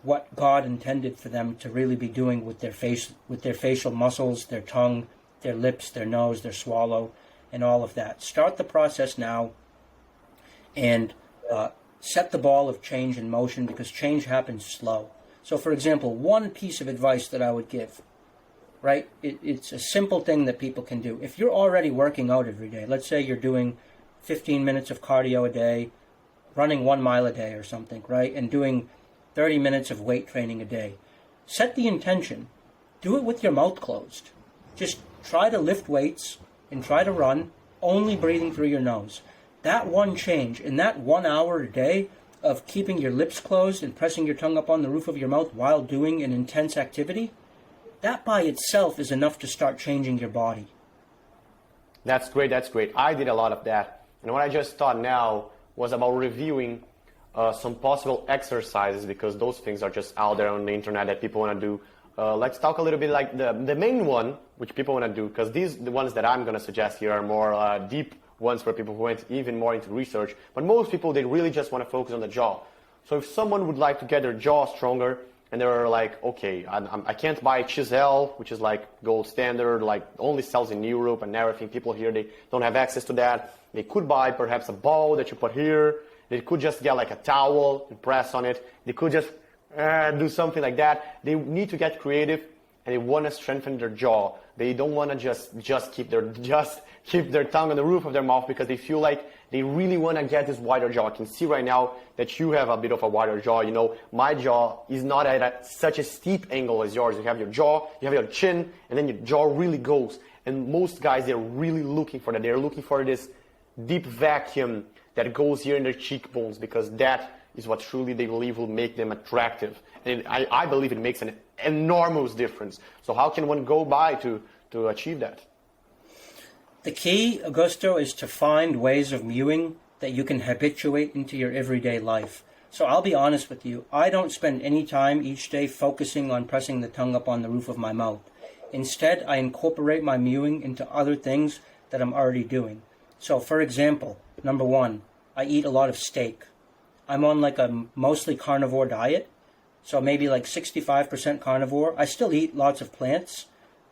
what God intended for them to really be doing with their face, with their facial muscles, their tongue, their lips, their nose, their swallow, and all of that. Start the process now and set the ball of change in motion, because change happens slow. So, for example, one piece of advice that I would give, right? It's a simple thing that people can do. If you're already working out every day, let's say you're doing 15 minutes of cardio a day, running 1 mile a day or something, right? And doing 30 minutes of weight training a day. Set the intention. Do it with your mouth closed. Just try to lift weights and try to run, only breathing through your nose. That one change in that 1 hour a day of keeping your lips closed and pressing your tongue up on the roof of your mouth while doing an intense activity, that by itself is enough to start changing your body. That's great, that's great. I did a lot of that. And what I just thought now was about reviewing some possible exercises, because those things are just out there on the internet that people want to do. Let's talk a little bit like the main one, which people want to do, because the ones that I'm going to suggest here are more deep ones for people who went even more into research. But most people, they really just want to focus on the jaw. So if someone would like to get their jaw stronger, and they're like, okay, I can't buy chisel, which is like gold standard, like only sells in Europe and everything. People here, they don't have access to that. They could buy perhaps a ball that you put here. They could just get like a towel and press on it. They could just do something like that. They need to get creative, and they want to strengthen their jaw. They don't want to just keep their tongue on the roof of their mouth, because they feel like they really want to get this wider jaw. I can see right now that you have a bit of a wider jaw. You know, my jaw is not at such a steep angle as yours. You have your jaw, you have your chin, and then your jaw really goes. And most guys, they're really looking for that. They're looking for this deep vacuum that goes here in their cheekbones, because that is what truly they believe will make them attractive. And I believe it makes an enormous difference. So how can one go by to achieve that? The key, Augusto, is to find ways of mewing that you can habituate into your everyday life. So I'll be honest with you, I don't spend any time each day focusing on pressing the tongue up on the roof of my mouth. Instead, I incorporate my mewing into other things that I'm already doing. So, for example, number one, I eat a lot of steak. I'm on like a mostly carnivore diet, so maybe like 65% carnivore. I still eat lots of plants,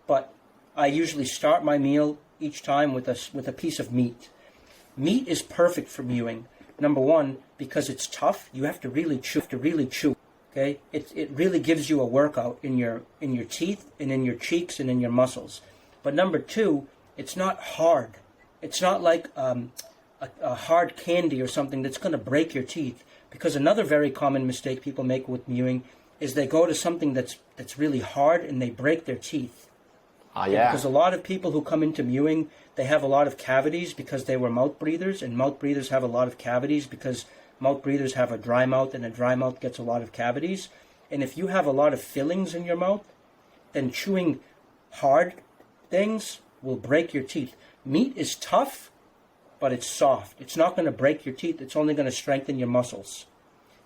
but I usually start my meal each time with a piece of meat. Meat is perfect for mewing. Number one, because it's tough, you have to really chew. Okay, it really gives you a workout in your teeth and in your cheeks and in your muscles. But number two, it's not hard. It's not like a hard candy or something that's going to break your teeth. Because another very common mistake people make with mewing is they go to something that's really hard and they break their teeth. Yeah. Because a lot of people who come into mewing, they have a lot of cavities because they were mouth breathers, and mouth breathers have a lot of cavities because mouth breathers have a dry mouth, and a dry mouth gets a lot of cavities. And if you have a lot of fillings in your mouth, then chewing hard things will break your teeth. Meat is tough, but it's soft. It's not going to break your teeth. It's only going to strengthen your muscles.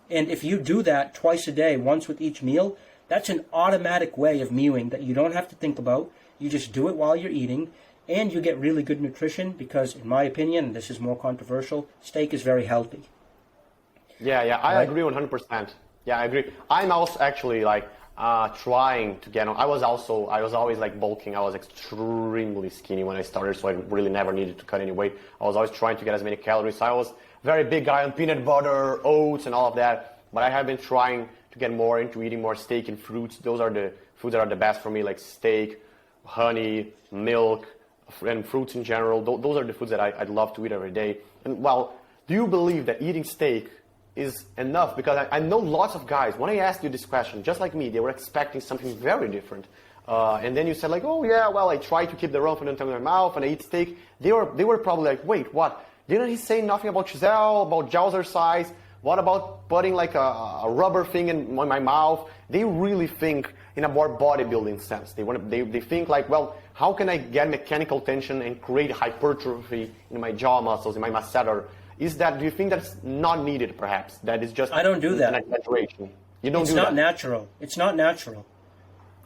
And if you do that twice a day, once with each meal, that's an automatic way of mewing that you don't have to think about. You just do it while you're eating, and you get really good nutrition because, in my opinion, and this is more controversial, steak is very healthy. Yeah, I Right? agree 100%. Yeah, I agree. I'm also actually like trying to get on. I was always like bulking. I was extremely skinny when I started, so I really never needed to cut any weight. I was always trying to get as many calories. So I was very big guy on peanut butter, oats, and all of that. But I have been trying to get more into eating more steak and fruits. Those are the foods that are the best for me, like steak, honey, milk, and fruits in general. Those are the foods that I'd love to eat every day. And well, do you believe that eating steak is enough? Because I know lots of guys, when I asked you this question, just like me, they were expecting something very different. And then you said like, oh yeah, well, I try to keep the rump in my mouth and I eat steak. They were probably like, wait, what? Didn't he say nothing about chisel, about jaws size? What about putting like a rubber thing in my mouth? They really think in a more bodybuilding sense. They think like, well, how can I get mechanical tension and create hypertrophy in my jaw muscles, in my masseter? Do you think that's not needed, perhaps? That is just I don't do that. an exaggeration. You don't do that. It's not natural. It's not natural.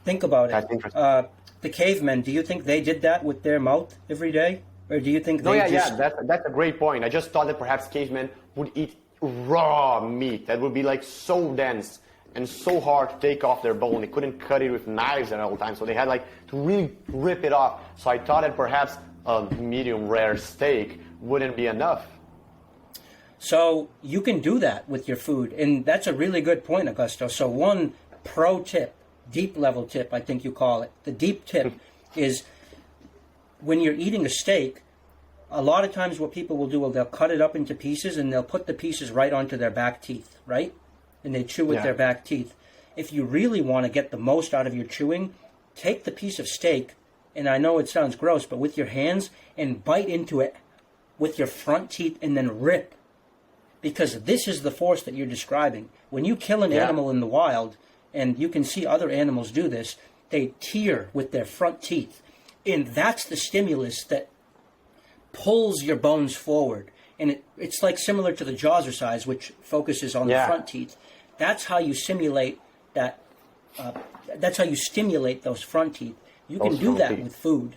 Think about That's it. interesting. The cavemen, do you think they did that with their mouth every day? Or do you think No, they yeah, that's a great point. I just thought that perhaps cavemen would eat raw meat that would be like so dense and so hard to take off their bone. They couldn't cut it with knives at all times, so they had like to really rip it off. So I thought that perhaps a medium rare steak wouldn't be enough. So you can do that with your food, and that's a really good point, Augusto. So one pro tip, deep level tip, I think you call it. The deep tip is when you're eating a steak, a lot of times what people will do is they'll cut it up into pieces and they'll put the pieces right onto their back teeth, right? And they chew with their back teeth. If you really want to get the most out of your chewing, take the piece of steak, and I know it sounds gross, but with your hands, and bite into it with your front teeth and then rip. Because this is the force that you're describing. When you kill an animal in the wild, and you can see other animals do this, they tear with their front teeth. And that's the stimulus that pulls your bones forward. And it's like similar to the jawzrsize, which focuses on the front teeth. That's how you simulate that. That's how you stimulate those front teeth. You can do that with food.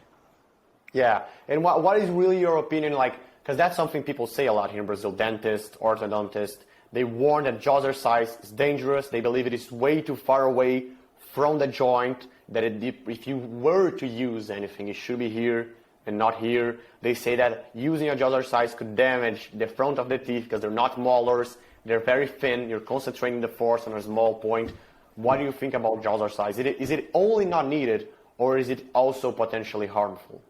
Yeah, and what is really your opinion like? Because that's something people say a lot here in Brazil. Dentists, orthodontists, they warn that jawzrsize is dangerous. They believe it is way too far away from the joint. That if you were to use anything, it should be here and not here. They say that using a jawzrsize could damage the front of the teeth because they're not molars. They're very thin. You're concentrating the force on a small point. What do you think about jawzrsize? Is it only not needed, or is it also potentially harmful?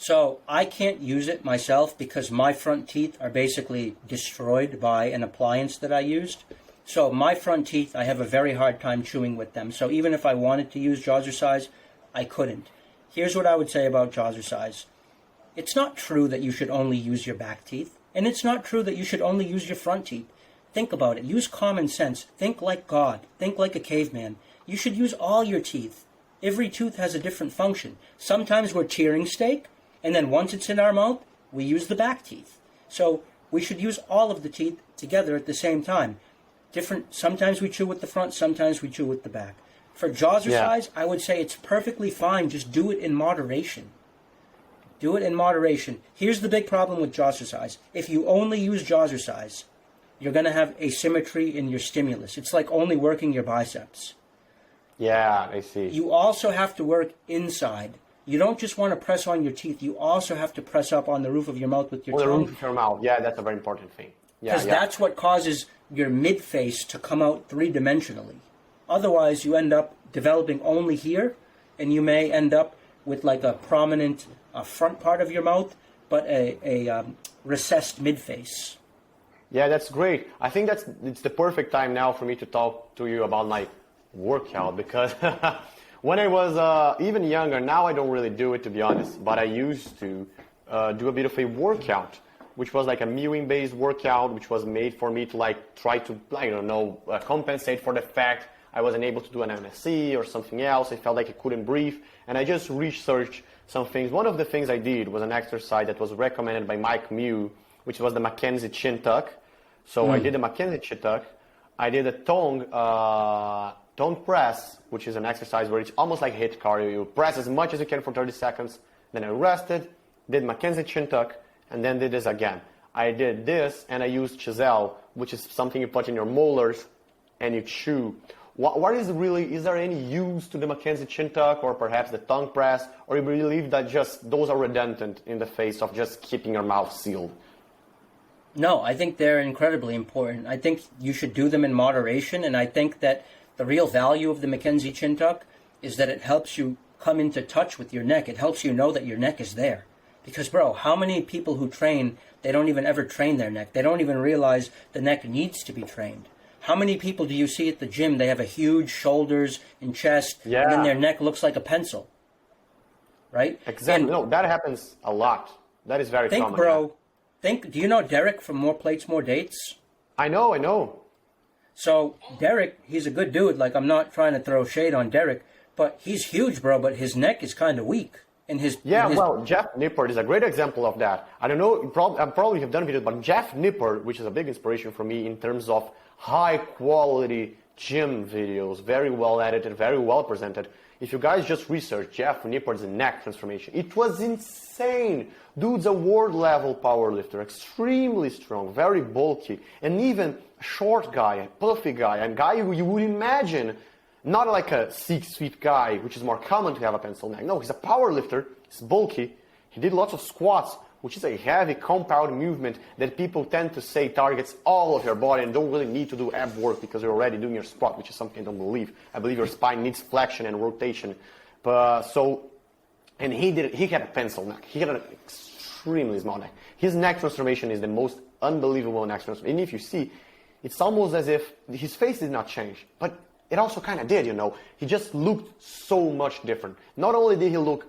So I can't use it myself because my front teeth are basically destroyed by an appliance that I used. So my front teeth, I have a very hard time chewing with them. So even if I wanted to use jawzrsize, I couldn't. Here's what I would say about jawzrsize. It's not true that you should only use your back teeth, and it's not true that you should only use your front teeth. Think about it. Use common sense. Think like God. Think like a caveman. You should use all your teeth. Every tooth has a different function. Sometimes we're tearing steak, and then once it's in our mouth, we use the back teeth. So we should use all of the teeth together at the same time. Sometimes we chew with the front, sometimes we chew with the back. For jawzrsize, I would say it's perfectly fine. Just do it in moderation. Do it in moderation. Here's the big problem with jawzrsize. If you only use jawzrsize, you're going to have asymmetry in your stimulus. It's like only working your biceps. Yeah, I see. You also have to work inside. You don't just want to press on your teeth. You also have to press up on the roof of your mouth with your tongue. On the roof of your mouth. Yeah, that's a very important thing. Because that's what causes your mid-face to come out three-dimensionally. Otherwise, you end up developing only here, and you may end up with like a prominent front part of your mouth, but a recessed mid-face. Yeah, that's great. I think it's the perfect time now for me to talk to you about my workout, because When I was even younger, now I don't really do it to be honest, but I used to do a bit of a workout, which was like a mewing-based workout, which was made for me to like try to, I don't know, compensate for the fact I wasn't able to do an MSc or something else. I felt like I couldn't breathe, and I just researched some things. One of the things I did was an exercise that was recommended by Mike Mew, which was the Mackenzie chin tuck. So I did the Mackenzie chin tuck. I did a tongue press, which is an exercise where it's almost like HIIT cardio. You press as much as you can for 30 seconds, then I rested, did Mackenzie chin tuck, and then did this again. I did this, and I used chisel, which is something you put in your molars and you chew. What is there any use to the Mackenzie chin tuck or perhaps the tongue press, or you believe that just those are redundant in the face of just keeping your mouth sealed? No, I think they're incredibly important. I think you should do them in moderation, and I think that the real value of the Mackenzie chin tuck is that it helps you come into touch with your neck. It helps you know that your neck is there. Because, bro, how many people who train, they don't even ever train their neck. They don't even realize the neck needs to be trained. How many people do you see at the gym, they have a huge shoulders and chest, and then their neck looks like a pencil, right? Exactly. And no, that happens a lot. That is very common. Bro, do you know Derek from More Plates, More Dates? I know. So, Derek, he's a good dude. Like, I'm not trying to throw shade on Derek, but he's huge, bro, but his neck is kind of weak. Well, Jeff Nippert is a great example of that. I don't know, I probably have done videos, but Jeff Nippert, which is a big inspiration for me in terms of high quality gym videos, very well edited, very well presented. If you guys just research Jeff Nippert's neck transformation, it was insane. Dude's a world level powerlifter, extremely strong, very bulky, and even a short guy, a puffy guy, a guy who you would imagine not like a 6 feet guy, which is more common to have a pencil neck. No, he's a power lifter, he's bulky, he did lots of squats, which is a heavy compound movement that people tend to say targets all of your body and don't really need to do ab work because you're already doing your squat, which is something I don't believe. I believe your spine needs flexion and rotation. And he had a pencil neck. He had an extremely small neck. His neck transformation is the most unbelievable neck transformation. And if you see, it's almost as if his face did not change, but it also kind of did, you know. He just looked so much different. Not only did he look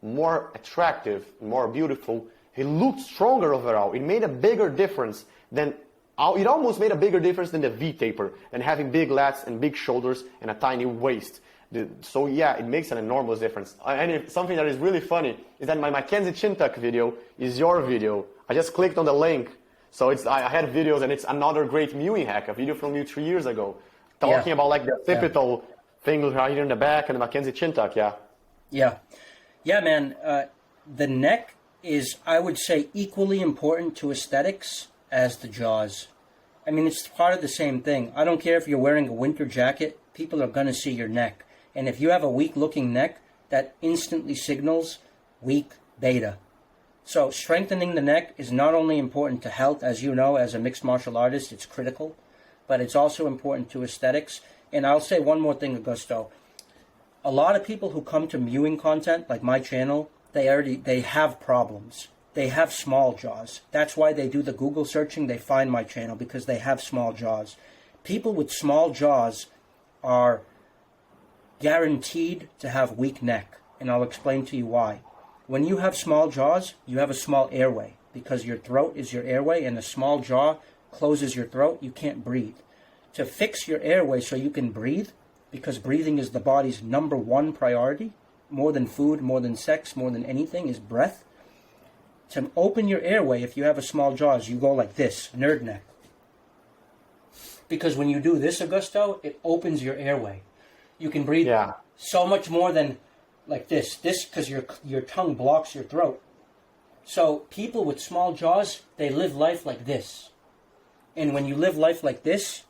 more attractive, more beautiful, he looked stronger overall. It made a bigger difference than, it almost made a bigger difference than the V-taper, and having big lats and big shoulders and a tiny waist. So yeah, it makes an enormous difference. And something that is really funny is that my Mackenzie chin tuck video is your video. I just clicked on the link. So I had videos, and it's another great mewing hack, a video from you 3 years ago. Talking about like the occipital thing right here in the back and the Mackenzie chin tuck, Yeah, man. The neck is, I would say, equally important to aesthetics as the jaws. I mean, it's part of the same thing. I don't care if you're wearing a winter jacket, people are going to see your neck. And if you have a weak-looking neck, that instantly signals weak beta. So strengthening the neck is not only important to health, as you know, as a mixed martial artist, it's critical, but it's also important to aesthetics. And I'll say one more thing, Augusto. A lot of people who come to mewing content, like my channel, they have problems. They have small jaws. That's why they do the Google searching. They find my channel because they have small jaws. People with small jaws are guaranteed to have weak neck, and I'll explain to you why. When you have small jaws, you have a small airway because your throat is your airway, and a small jaw closes your throat, you can't breathe. To fix your airway so you can breathe, because breathing is the body's #1 priority, more than food, more than sex, more than anything, is breath. To open your airway, if you have a small jaws, you go like this, nerd neck. Because when you do this, Augusto, it opens your airway. You can breathe so much more than like this. This, because your tongue blocks your throat. So people with small jaws, they live life like this. And when you live life like this,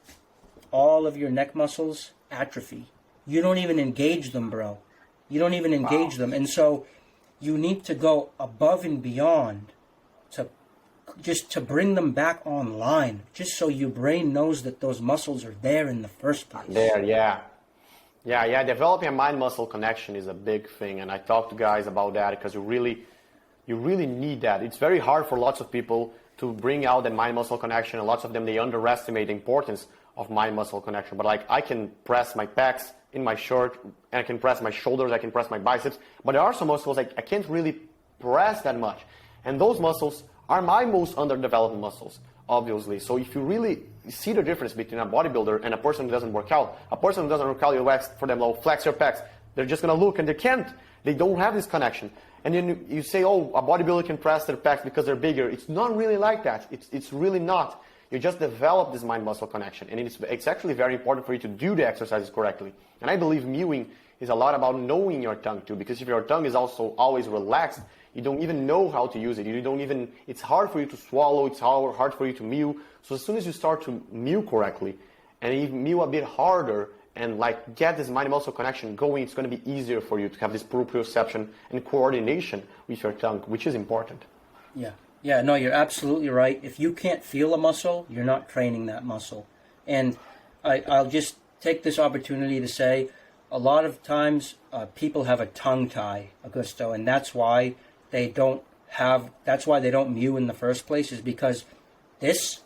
all of your neck muscles atrophy. You don't even engage them, bro. You don't even engage them. And so you need to go above and beyond to bring them back online, just so your brain knows that those muscles are there in the first place. Yeah, developing a mind-muscle connection is a big thing, and I talk to guys about that because you really need that. It's very hard for lots of people to bring out that mind-muscle connection, and lots of them, they underestimate the importance of mind muscle connection. But like I can press my pecs in my shirt, and I can press my shoulders, I can press my biceps, but there are some muscles like I can't really press that much. And those muscles are my most underdeveloped muscles, obviously. So if you really see the difference between a bodybuilder and a person who doesn't work out, a person who doesn't work out, you ask for them, oh, flex your pecs. They're just going to look and they can't. They don't have this connection. And then you say, oh, a bodybuilder can press their pecs because they're bigger. It's not really like that. It's really not. You just develop this mind-muscle connection. And it's actually very important for you to do the exercises correctly. And I believe mewing is a lot about knowing your tongue too. Because if your tongue is also always relaxed, you don't even know how to use it. It's hard for you to swallow. It's hard for you to mew. So as soon as you start to mew correctly, and you mew a bit harder, and like get this mind-muscle connection going, it's going to be easier for you to have this proprioception and coordination with your tongue, which is important. Yeah, no, you're absolutely right. If you can't feel a muscle, you're not training that muscle. And I'll just take this opportunity to say, a lot of times people have a tongue tie, Augusto, and that's why they don't mew in the first place, is because this,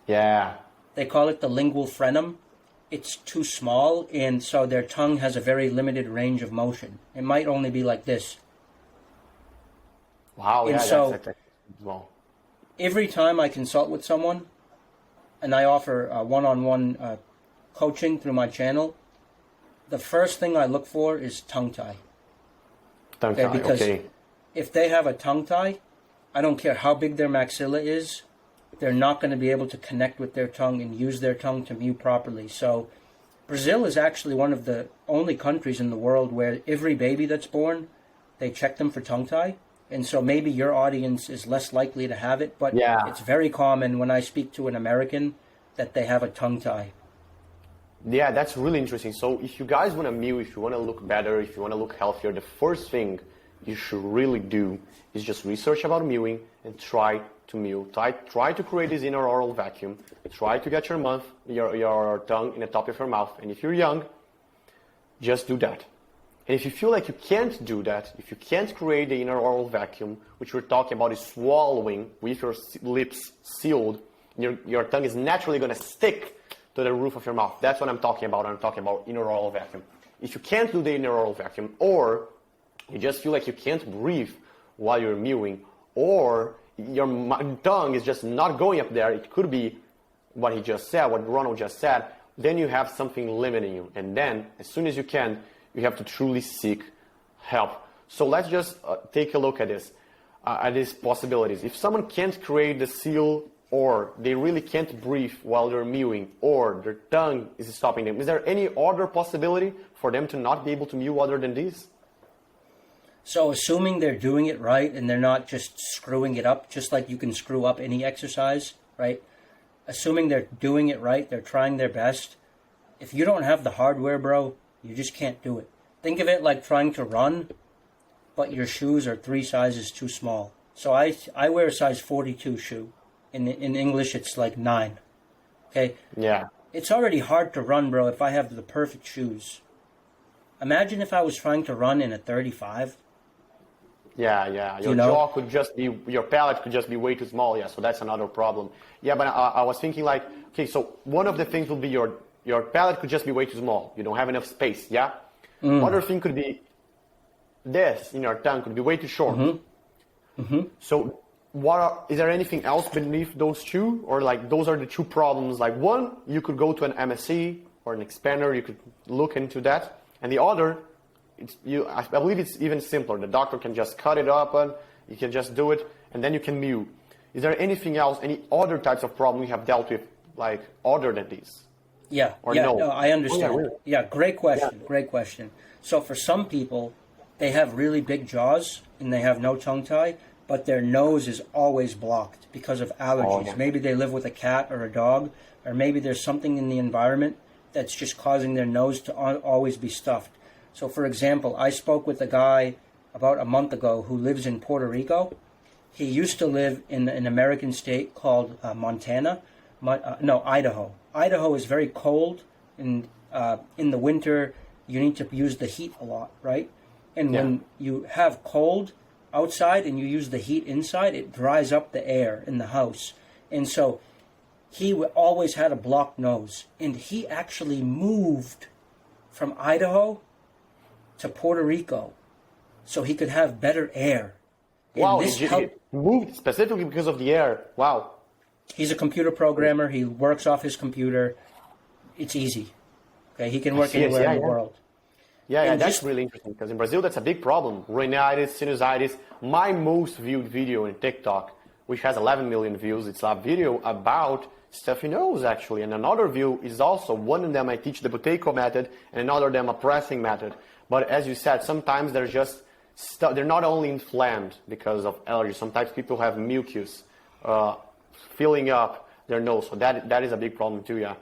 they call it the lingual frenum. It's too small, and so their tongue has a very limited range of motion. It might only be like this. Wow, and yeah, so that's well. Every time I consult with someone, and I offer one-on-one coaching through my channel, the first thing I look for is tongue tie. Tongue tie, because okay. If they have a tongue tie, I don't care how big their maxilla is, they're not going to be able to connect with their tongue and use their tongue to mew properly. So Brazil is actually one of the only countries in the world where every baby that's born, they check them for tongue tie. And so maybe your audience is less likely to have it, but it's very common when I speak to an American that they have a tongue tie. Yeah, that's really interesting. So if you guys want to mew, if you want to look better, if you want to look healthier, the first thing you should really do is just research about mewing and try to mew. Try to create this inner oral vacuum. Try to get your tongue in the top of your mouth. And if you're young, just do that. And if you feel like you can't do that, if you can't create the inner oral vacuum, which we're talking about is swallowing with your lips sealed, your tongue is naturally going to stick to the roof of your mouth. That's what I'm talking about. I'm talking about inner oral vacuum. If you can't do the inner oral vacuum, or you just feel like you can't breathe while you're mewing, or your tongue is just not going up there, it could be what he just said, what Ronald just said, then you have something limiting you. And then, as soon as you can, you have to truly seek help. So let's just take a look at this, at these possibilities. If someone can't create the seal, or they really can't breathe while they're mewing, or their tongue is stopping them, is there any other possibility for them to not be able to mew other than this? So assuming they're doing it right and they're not just screwing it up, just like you can screw up any exercise, right? Assuming they're doing it right, they're trying their best. If you don't have the hardware, bro, you just can't do it. Think of it like trying to run, but your shoes are 3 sizes too small. So I wear a size 42 shoe. In English, it's like 9. Okay? Yeah. It's already hard to run, bro, if I have the perfect shoes. Imagine if I was trying to run in a 35. Yeah. Your jaw could just be, your palate could just be way too small. Yeah, so that's another problem. Yeah, but I was thinking like, okay, so one of the things would be your palate could just be way too small. You don't have enough space, yeah? Other thing could be this in your tongue could be way too short. So is there anything else beneath those two? Or like those are the two problems? Like one, you could go to an MSc or an expander, you could look into that. And the other, I believe it's even simpler. The doctor can just cut it open, you can just do it, and then you can mew. Is there anything else, any other types of problem you have dealt with, like other than these? Yeah, no, I understand. Great question. So for some people, they have really big jaws and they have no tongue tie, but their nose is always blocked because of allergies. Maybe they live with a cat or a dog, or maybe there's something in the environment that's just causing their nose to always be stuffed. So for example, I spoke with a guy about a month ago who lives in Puerto Rico. He used to live in an American state called Idaho. Idaho is very cold, and in the winter you need to use the heat a lot, right? And when you have cold outside and you use the heat inside, it dries up the air in the house. And so he always had a blocked nose, and he actually moved from Idaho to Puerto Rico so he could have better air. Wow, he moved specifically because of the air. Wow. He's a computer programmer. He works off his computer. It's easy. Okay, he can work anywhere in the world. Yeah, that's really interesting because in Brazil, that's a big problem. Rhinitis, sinusitis. My most viewed video in TikTok, which has 11 million views, it's a video about stuffy nose, actually. And another view is also, one of them I teach the Buteyko method, and another of them a pressing method. But as you said, sometimes they're just, they're not only inflamed because of allergies. Sometimes people have mucus filling up their nose. So that is a big problem too, yeah.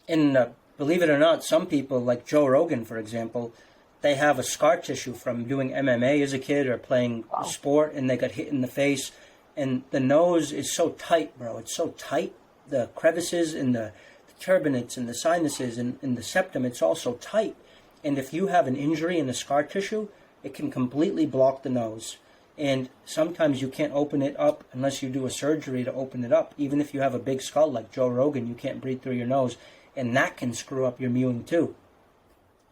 And believe it or not, some people, like Joe Rogan, for example, they have a scar tissue from doing MMA as a kid or playing sport, and they got hit in the face. And the nose is so tight, bro. It's so tight. The crevices and the turbinates and the sinuses and the septum, it's all so tight. And if you have an injury in the scar tissue, it can completely block the nose. And sometimes you can't open it up unless you do a surgery to open it up. Even if you have a big skull like Joe Rogan, you can't breathe through your nose. And that can screw up your mewing too.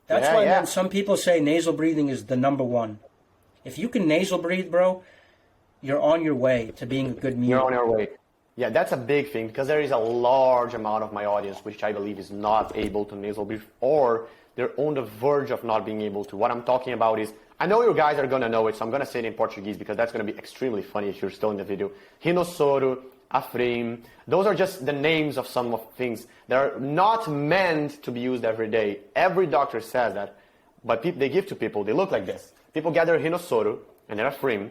That's why man, some people say nasal breathing is the number one. If you can nasal breathe, bro, you're on your way to being a good mewer. You're on your way. Yeah, that's a big thing because there is a large amount of my audience which I believe is not able to nasal breathe, or they're on the verge of not being able to. What I'm talking about is, I know you guys are going to know it, so I'm going to say it in Portuguese because that's going to be extremely funny if you're still in the video. Rinossoro, afrim, those are just the names of some of things. They're not meant to be used every day. Every doctor says that, but they give to people, they look like this. People gather rinossoro and then afrim,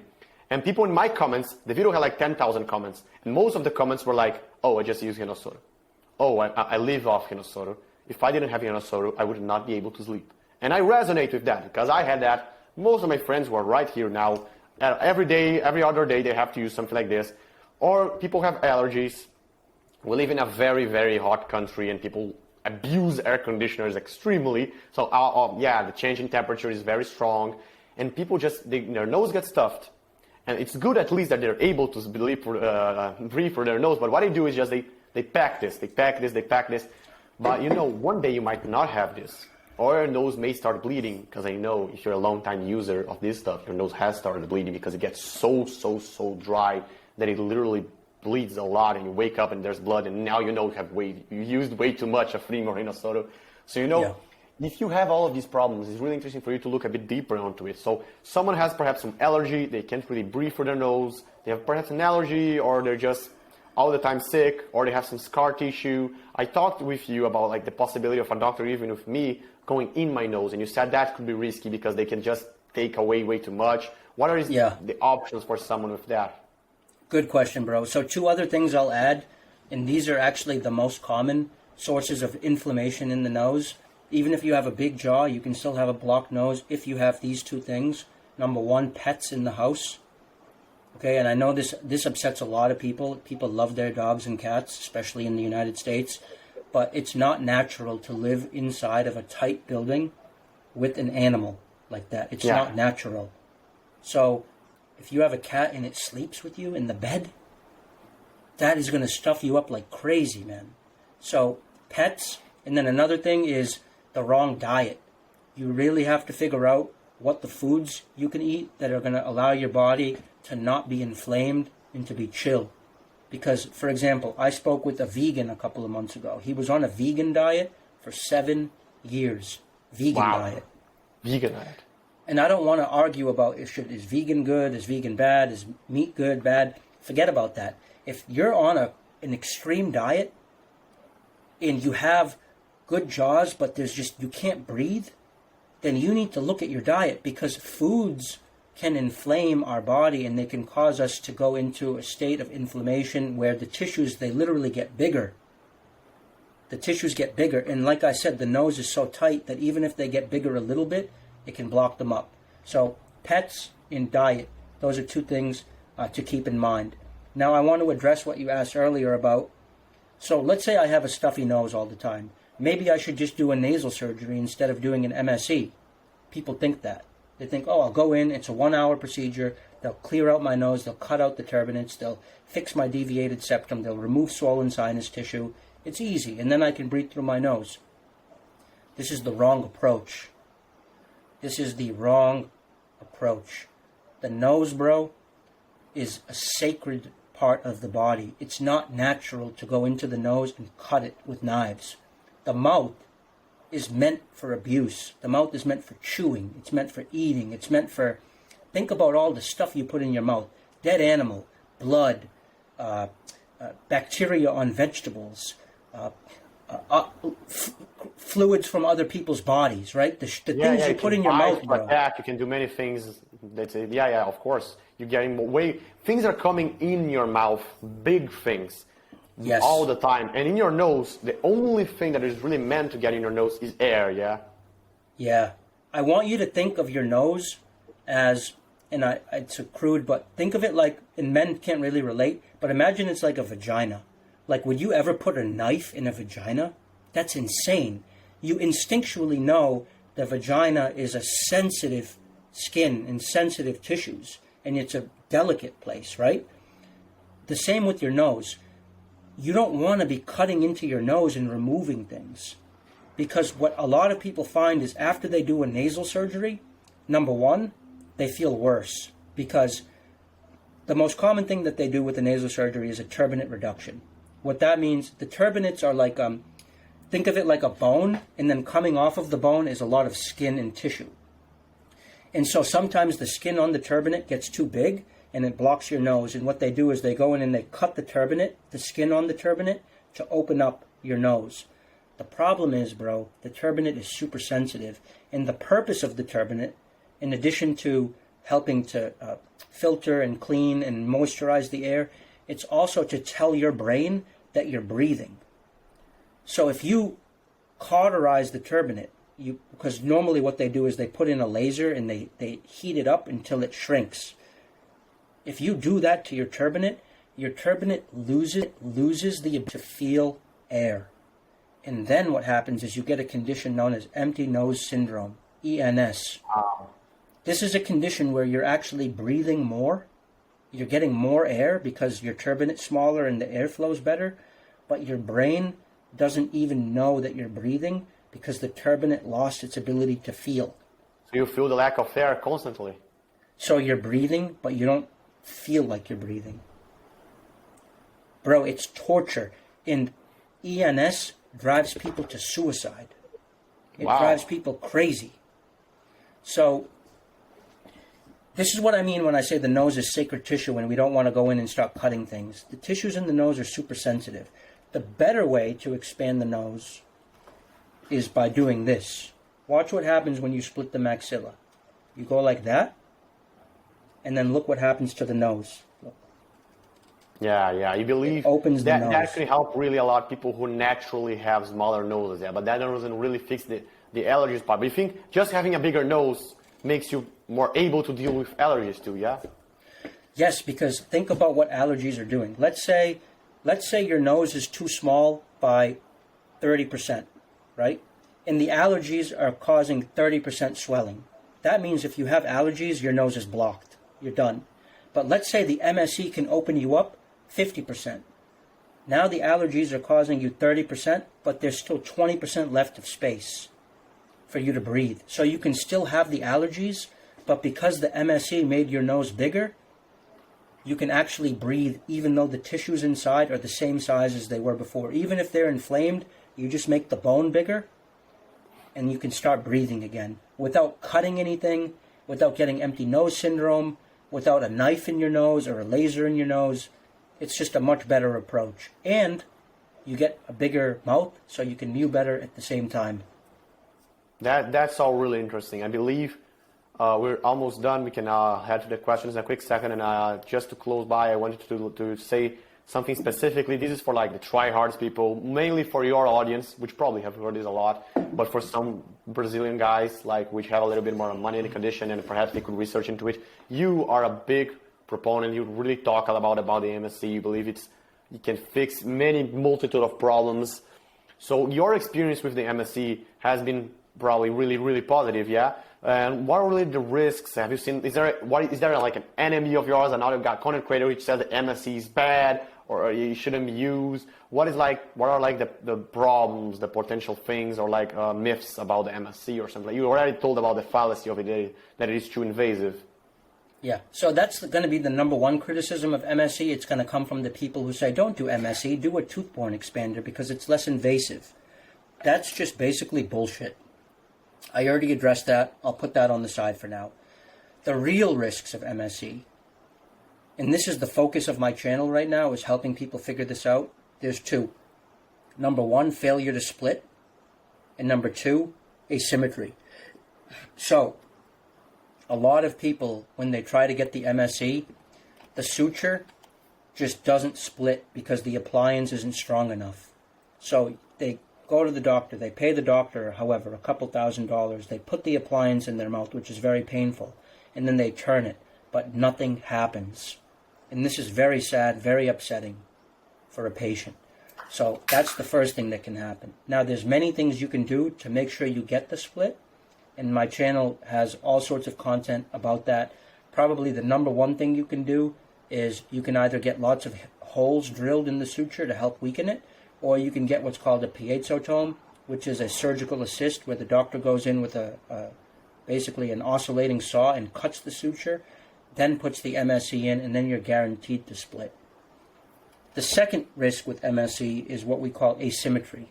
and people in my comments, the video had like 10,000 comments, and most of the comments were like, oh, I just use rinossoro. Oh, I live off rinossoro. If I didn't have rinossoro, I would not be able to sleep. And I resonate with that because I had that. Most of my friends who are right here now, every day, every other day, they have to use something like this. Or people have allergies. We live in a very, very hot country and people abuse air conditioners extremely. So yeah, the change in temperature is very strong. And people just, their nose gets stuffed. And it's good at least that they're able to breathe through their nose. But what they do is just they pack this, they pack this, they pack this. But you know, one day you might not have this. Or your nose may start bleeding, because I know if you're a long time user of this stuff, your nose has started bleeding because it gets so dry that it literally bleeds a lot, and you wake up and there's blood, and now you know you used way too much of Afrim or Rinossoro. So you know, if you have all of these problems, it's really interesting for you to look a bit deeper onto it. So someone has perhaps some allergy, they can't really breathe through their nose, they have perhaps an allergy, or they're just all the time sick, or they have some scar tissue. I talked with you about like the possibility of a doctor, even with me, going in my nose, and you said that could be risky because they can just take away way too much. What are the options for someone with that? Good question, bro. So 2 other things I'll add, and these are actually the most common sources of inflammation in the nose. Even if you have a big jaw, you can still have a blocked nose if you have these 2 things. Number 1, pets in the house. Okay, and I know this upsets a lot of people. People love their dogs and cats, especially in the United States. But it's not natural to live inside of a tight building with an animal like that. It's not natural. So if you have a cat and it sleeps with you in the bed, that is going to stuff you up like crazy, man. So pets, and then another thing is the wrong diet. You really have to figure out what the foods you can eat that are going to allow your body to not be inflamed and to be chill. Because, for example, I spoke with a vegan a couple of months ago. He was on a vegan diet for 7 years. Vegan diet. Vegan diet. And I don't want to argue about is vegan good, is vegan bad, is meat good, bad. Forget about that. If you're on an extreme diet and you have good jaws, but you can't breathe, then you need to look at your diet, because foods can inflame our body and they can cause us to go into a state of inflammation where the tissues, they literally get bigger. The tissues get bigger, and like I said, the nose is so tight that even if they get bigger a little bit, it can block them up. So pets and diet, those are 2 things to keep in mind. Now I want to address what you asked earlier about, so let's say I have a stuffy nose all the time. Maybe I should just do a nasal surgery instead of doing an MSE. People think that. They think, oh, I'll go in, it's a 1-hour procedure, They'll clear out my nose. They'll cut out the turbinates. They'll fix my deviated septum. They'll remove swollen sinus tissue. It's easy, and then I can breathe through my nose. This is the wrong approach. This is the wrong approach. The nose, bro, is a sacred part of the body. It's not natural to go into the nose and cut it with knives. The mouth is meant for abuse. The mouth is meant for chewing. It's meant for eating. It's meant for... Think about all the stuff you put in your mouth. Dead animal, blood, bacteria on vegetables, fluids from other people's bodies, right? The things you put in your mouth, bro. You can do many things. That's it. Yeah, of course. You're getting way... Things are coming in your mouth, big things. Yes. All the time. And in your nose, the only thing that is really meant to get in your nose is air, yeah? Yeah. I want you to think of your nose as, and it's a crude, but think of it like, and men can't really relate, but imagine it's like a vagina. Like, would you ever put a knife in a vagina? That's insane. You instinctually know the vagina is a sensitive skin and sensitive tissues, and it's a delicate place, right? The same with your nose. You don't want to be cutting into your nose and removing things, because what a lot of people find is after they do a nasal surgery, number one, they feel worse, because the most common thing that they do with the nasal surgery is a turbinate reduction. What that means, the turbinates are like, think of it like a bone, and then coming off of the bone is a lot of skin and tissue. And so sometimes the skin on the turbinate gets too big, and it blocks your nose. And what they do is they go in and they cut the turbinate, the skin on the turbinate, to open up your nose. The problem is, bro, the turbinate is super sensitive. And the purpose of the turbinate, in addition to helping to filter and clean and moisturize the air, it's also to tell your brain that you're breathing. So if you cauterize the turbinate, because normally what they do is they put in a laser and they heat it up until it shrinks. If you do that to your turbinate loses the ability to feel air. And then what happens is you get a condition known as empty nose syndrome, ENS. Wow. This is a condition where you're actually breathing more. You're getting more air because your turbinate's smaller and the air flows better, but your brain doesn't even know that you're breathing because the turbinate lost its ability to feel. So you feel the lack of air constantly. So you're breathing, but you don't feel like you're breathing. Bro, it's torture. And ENS drives people to suicide. It drives people crazy. So this is what I mean when I say the nose is sacred tissue and we don't want to go in and start cutting things. The tissues in the nose are super sensitive. The better way to expand the nose is by doing this. Watch what happens when you split the maxilla. You go like that, and then look what happens to the nose. Look. Yeah. You believe it opens the nose. That can help really a lot of people who naturally have smaller noses. Yeah, but that doesn't really fix the allergies part. But you think just having a bigger nose makes you more able to deal with allergies too, yeah? Yes, because think about what allergies are doing. Let's say your nose is too small by 30%, right? And the allergies are causing 30% swelling. That means if you have allergies, your nose is blocked. You're done. But let's say the MSE can open you up 50%. Now the allergies are causing you 30%, but there's still 20% left of space for you to breathe. So you can still have the allergies, but because the MSE made your nose bigger, you can actually breathe even though the tissues inside are the same size as they were before. Even if they're inflamed, you just make the bone bigger and you can start breathing again without cutting anything, without getting empty nose syndrome, without a knife in your nose or a laser in your nose. It's just a much better approach. And you get a bigger mouth so you can mew better at the same time. That's all really interesting. I believe we're almost done. We can head to the questions in a quick second. And just to close by, I wanted to say something specifically. This is for like the try-hards people, mainly for your audience, which probably have heard this a lot, but for some Brazilian guys, like which have a little bit more money in the condition and perhaps they could research into it. You are a big proponent. You really talk a lot about the MSC. You believe it can fix many multitude of problems. So your experience with the MSC has been probably really, really positive, yeah? And what are really the risks? Have you seen, is there like an enemy of yours, another guy, content creator, which says that MSC is bad or it shouldn't be used? What are like the problems, the potential things, or like myths about the MSC or something? You already told about the fallacy of it, that it is too invasive. Yeah, so that's going to be the number one criticism of MSC. It's going to come from the people who say, don't do MSC, do a tooth-borne expander because it's less invasive. That's just basically bullshit. I already addressed that. I'll put that on the side for now. The real risks of MSC, and this is the focus of my channel right now, is helping people figure this out. There's two. Number one, failure to split. And number two, asymmetry. So, a lot of people, when they try to get the MSC, the suture just doesn't split because the appliance isn't strong enough. So they go to the doctor, they pay the doctor, however, a couple $1,000s, they put the appliance in their mouth, which is very painful, and then they turn it, but nothing happens. And this is very sad, very upsetting for a patient. So that's the first thing that can happen. Now, there's many things you can do to make sure you get the split, and my channel has all sorts of content about that. Probably the number one thing you can do is you can either get lots of holes drilled in the suture to help weaken it, or you can get what's called a piezotome, which is a surgical assist where the doctor goes in with basically an oscillating saw and cuts the suture, then puts the MSC in, and then you're guaranteed to split. The second risk with MSC is what we call asymmetry.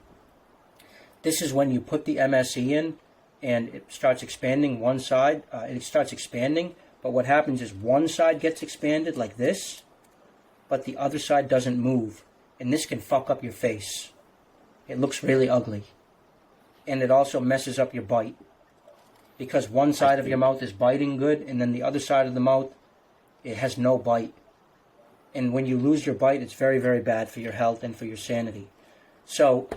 This is when you put the MSC in and it starts expanding one side. It starts expanding, but what happens is one side gets expanded like this, but the other side doesn't move. And this can fuck up your face. It looks really ugly. And it also messes up your bite. Because one side of your mouth is biting good, and then the other side of the mouth, it has no bite. And when you lose your bite, it's very, very bad for your health and for your sanity. So,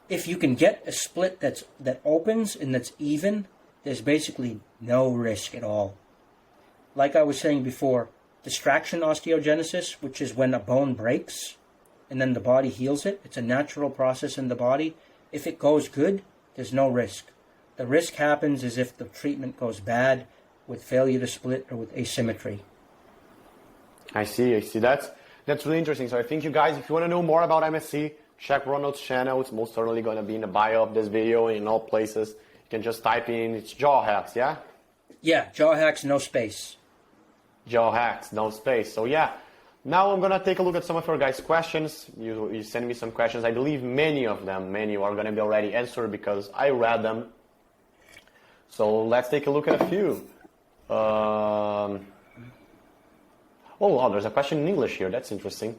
if you can get a split that opens and that's even, there's basically no risk at all. Like I was saying before, distraction osteogenesis, which is when a bone breaks and then the body heals it. It's a natural process in the body. If it goes good, there's no risk. The risk happens is if the treatment goes bad with failure to split or with asymmetry. I see. That's really interesting. So I think you guys, if you want to know more about MSC, check Ronald's channel. It's most certainly going to be in the bio of this video and in all places. You can just type in, it's JawHacks, yeah? Yeah, JawHacks, no space. JawHacks, no space. So yeah, now I'm going to take a look at some of your guys' questions. You send me some questions. I believe many are going to be already answered because I read them. So let's take a look at a few. Oh, wow, there's a question in English here. That's interesting.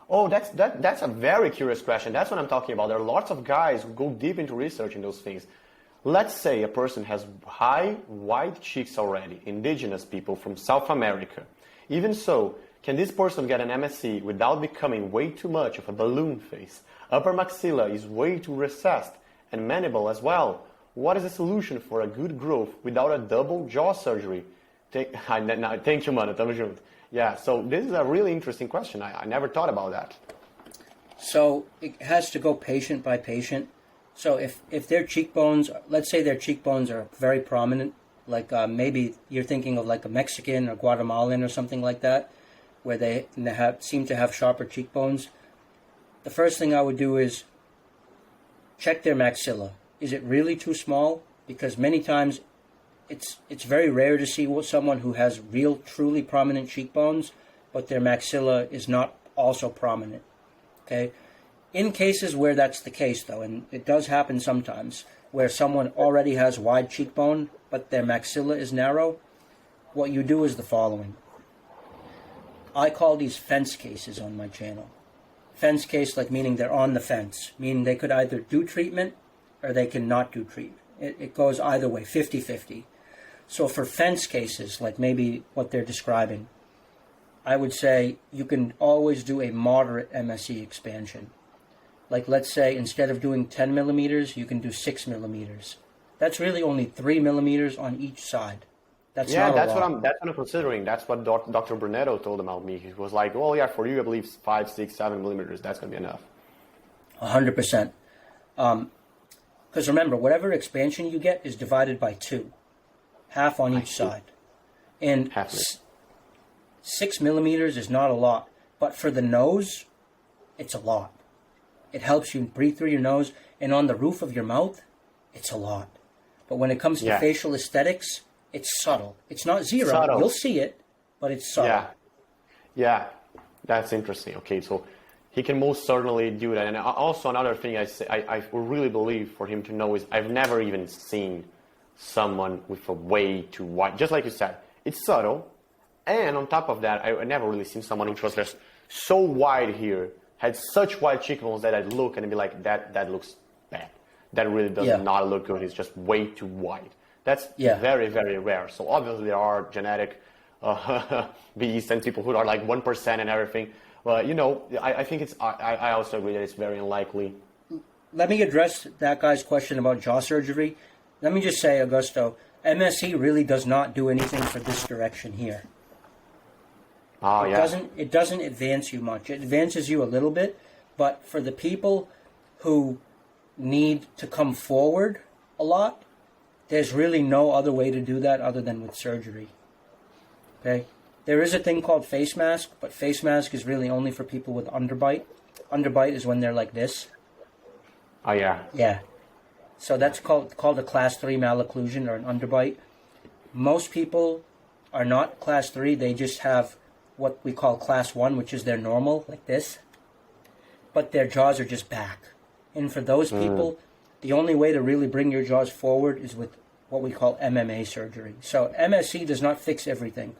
Oh, that's a very curious question. That's what I'm talking about. There are lots of guys who go deep into researching those things. Let's say a person has high, wide cheeks already, indigenous people from South America. Even so, can this person get an MSC without becoming way too much of a balloon face? Upper maxilla is way too recessed, and mandible as well. What is the solution for a good growth without a double jaw surgery? Thank you, mano. Tamo junto. Yeah, so this is a really interesting question. I never thought about that. So it has to go patient by patient. So if their cheekbones, let's say their cheekbones are very prominent, like maybe you're thinking of like a Mexican or Guatemalan or something like that, where they seem to have sharper cheekbones, the first thing I would do is check their maxilla. Is it really too small? Because many times it's very rare to see someone who has real, truly prominent cheekbones, but their maxilla is not also prominent. Okay? In cases where that's the case, though, and it does happen sometimes, where someone already has wide cheekbone, but their maxilla is narrow, what you do is the following. I call these fence cases on my channel. Fence case, like meaning they're on the fence, meaning they could either do treatment or they can not do treatment. It goes either way, 50-50. So for fence cases, like maybe what they're describing, I would say you can always do a moderate MSE expansion. Like let's say instead of doing 10 millimeters, you can do 6 millimeters. That's really only 3 millimeters on each side. That's Yeah, not a lot. that's what I'm considering. That's what Dr. Brunetto told about me. He was like, well, yeah, for you, I believe 5, 6, 7 millimeters. That's gonna be enough. 100%. Because remember, whatever expansion you get is divided by 2, half on each side. And Half 6 millimeters is not a lot, but for the nose, it's a lot. It helps you breathe through your nose, and on the roof of your mouth, it's a lot. But when it comes to facial aesthetics, it's subtle. It's not zero. Subtle. You'll see it, but it's subtle. Yeah, that's interesting. Okay, so he can most certainly do that. And also another thing I really believe for him to know is I've never even seen someone with a way too wide. Just like you said, it's subtle. And on top of that, I never really seen someone who was just so wide here, had such wide cheekbones that I'd look and be like, that looks bad. That really does not look good. It's just way too wide. That's very, very rare. So obviously there are genetic beasts and people who are like 1% and everything. But, you know, I think it's, I also agree that it's very unlikely. Let me address that guy's question about jaw surgery. Let me just say, Augusto, MSE really does not do anything for this direction here. Oh, It doesn't advance you much. It advances you a little bit, but for the people who need to come forward a lot, there's really no other way to do that other than with surgery. Okay? There is a thing called face mask, but face mask is really only for people with underbite. Underbite is when they're like this. Oh, yeah. Yeah. So that's called a class 3 malocclusion or an underbite. Most people are not class 3. They just have what we call class 1, which is their normal, like this. But their jaws are just back. And for those people, the only way to really bring your jaws forward is with what we call MMA surgery. So MSC does not fix everything.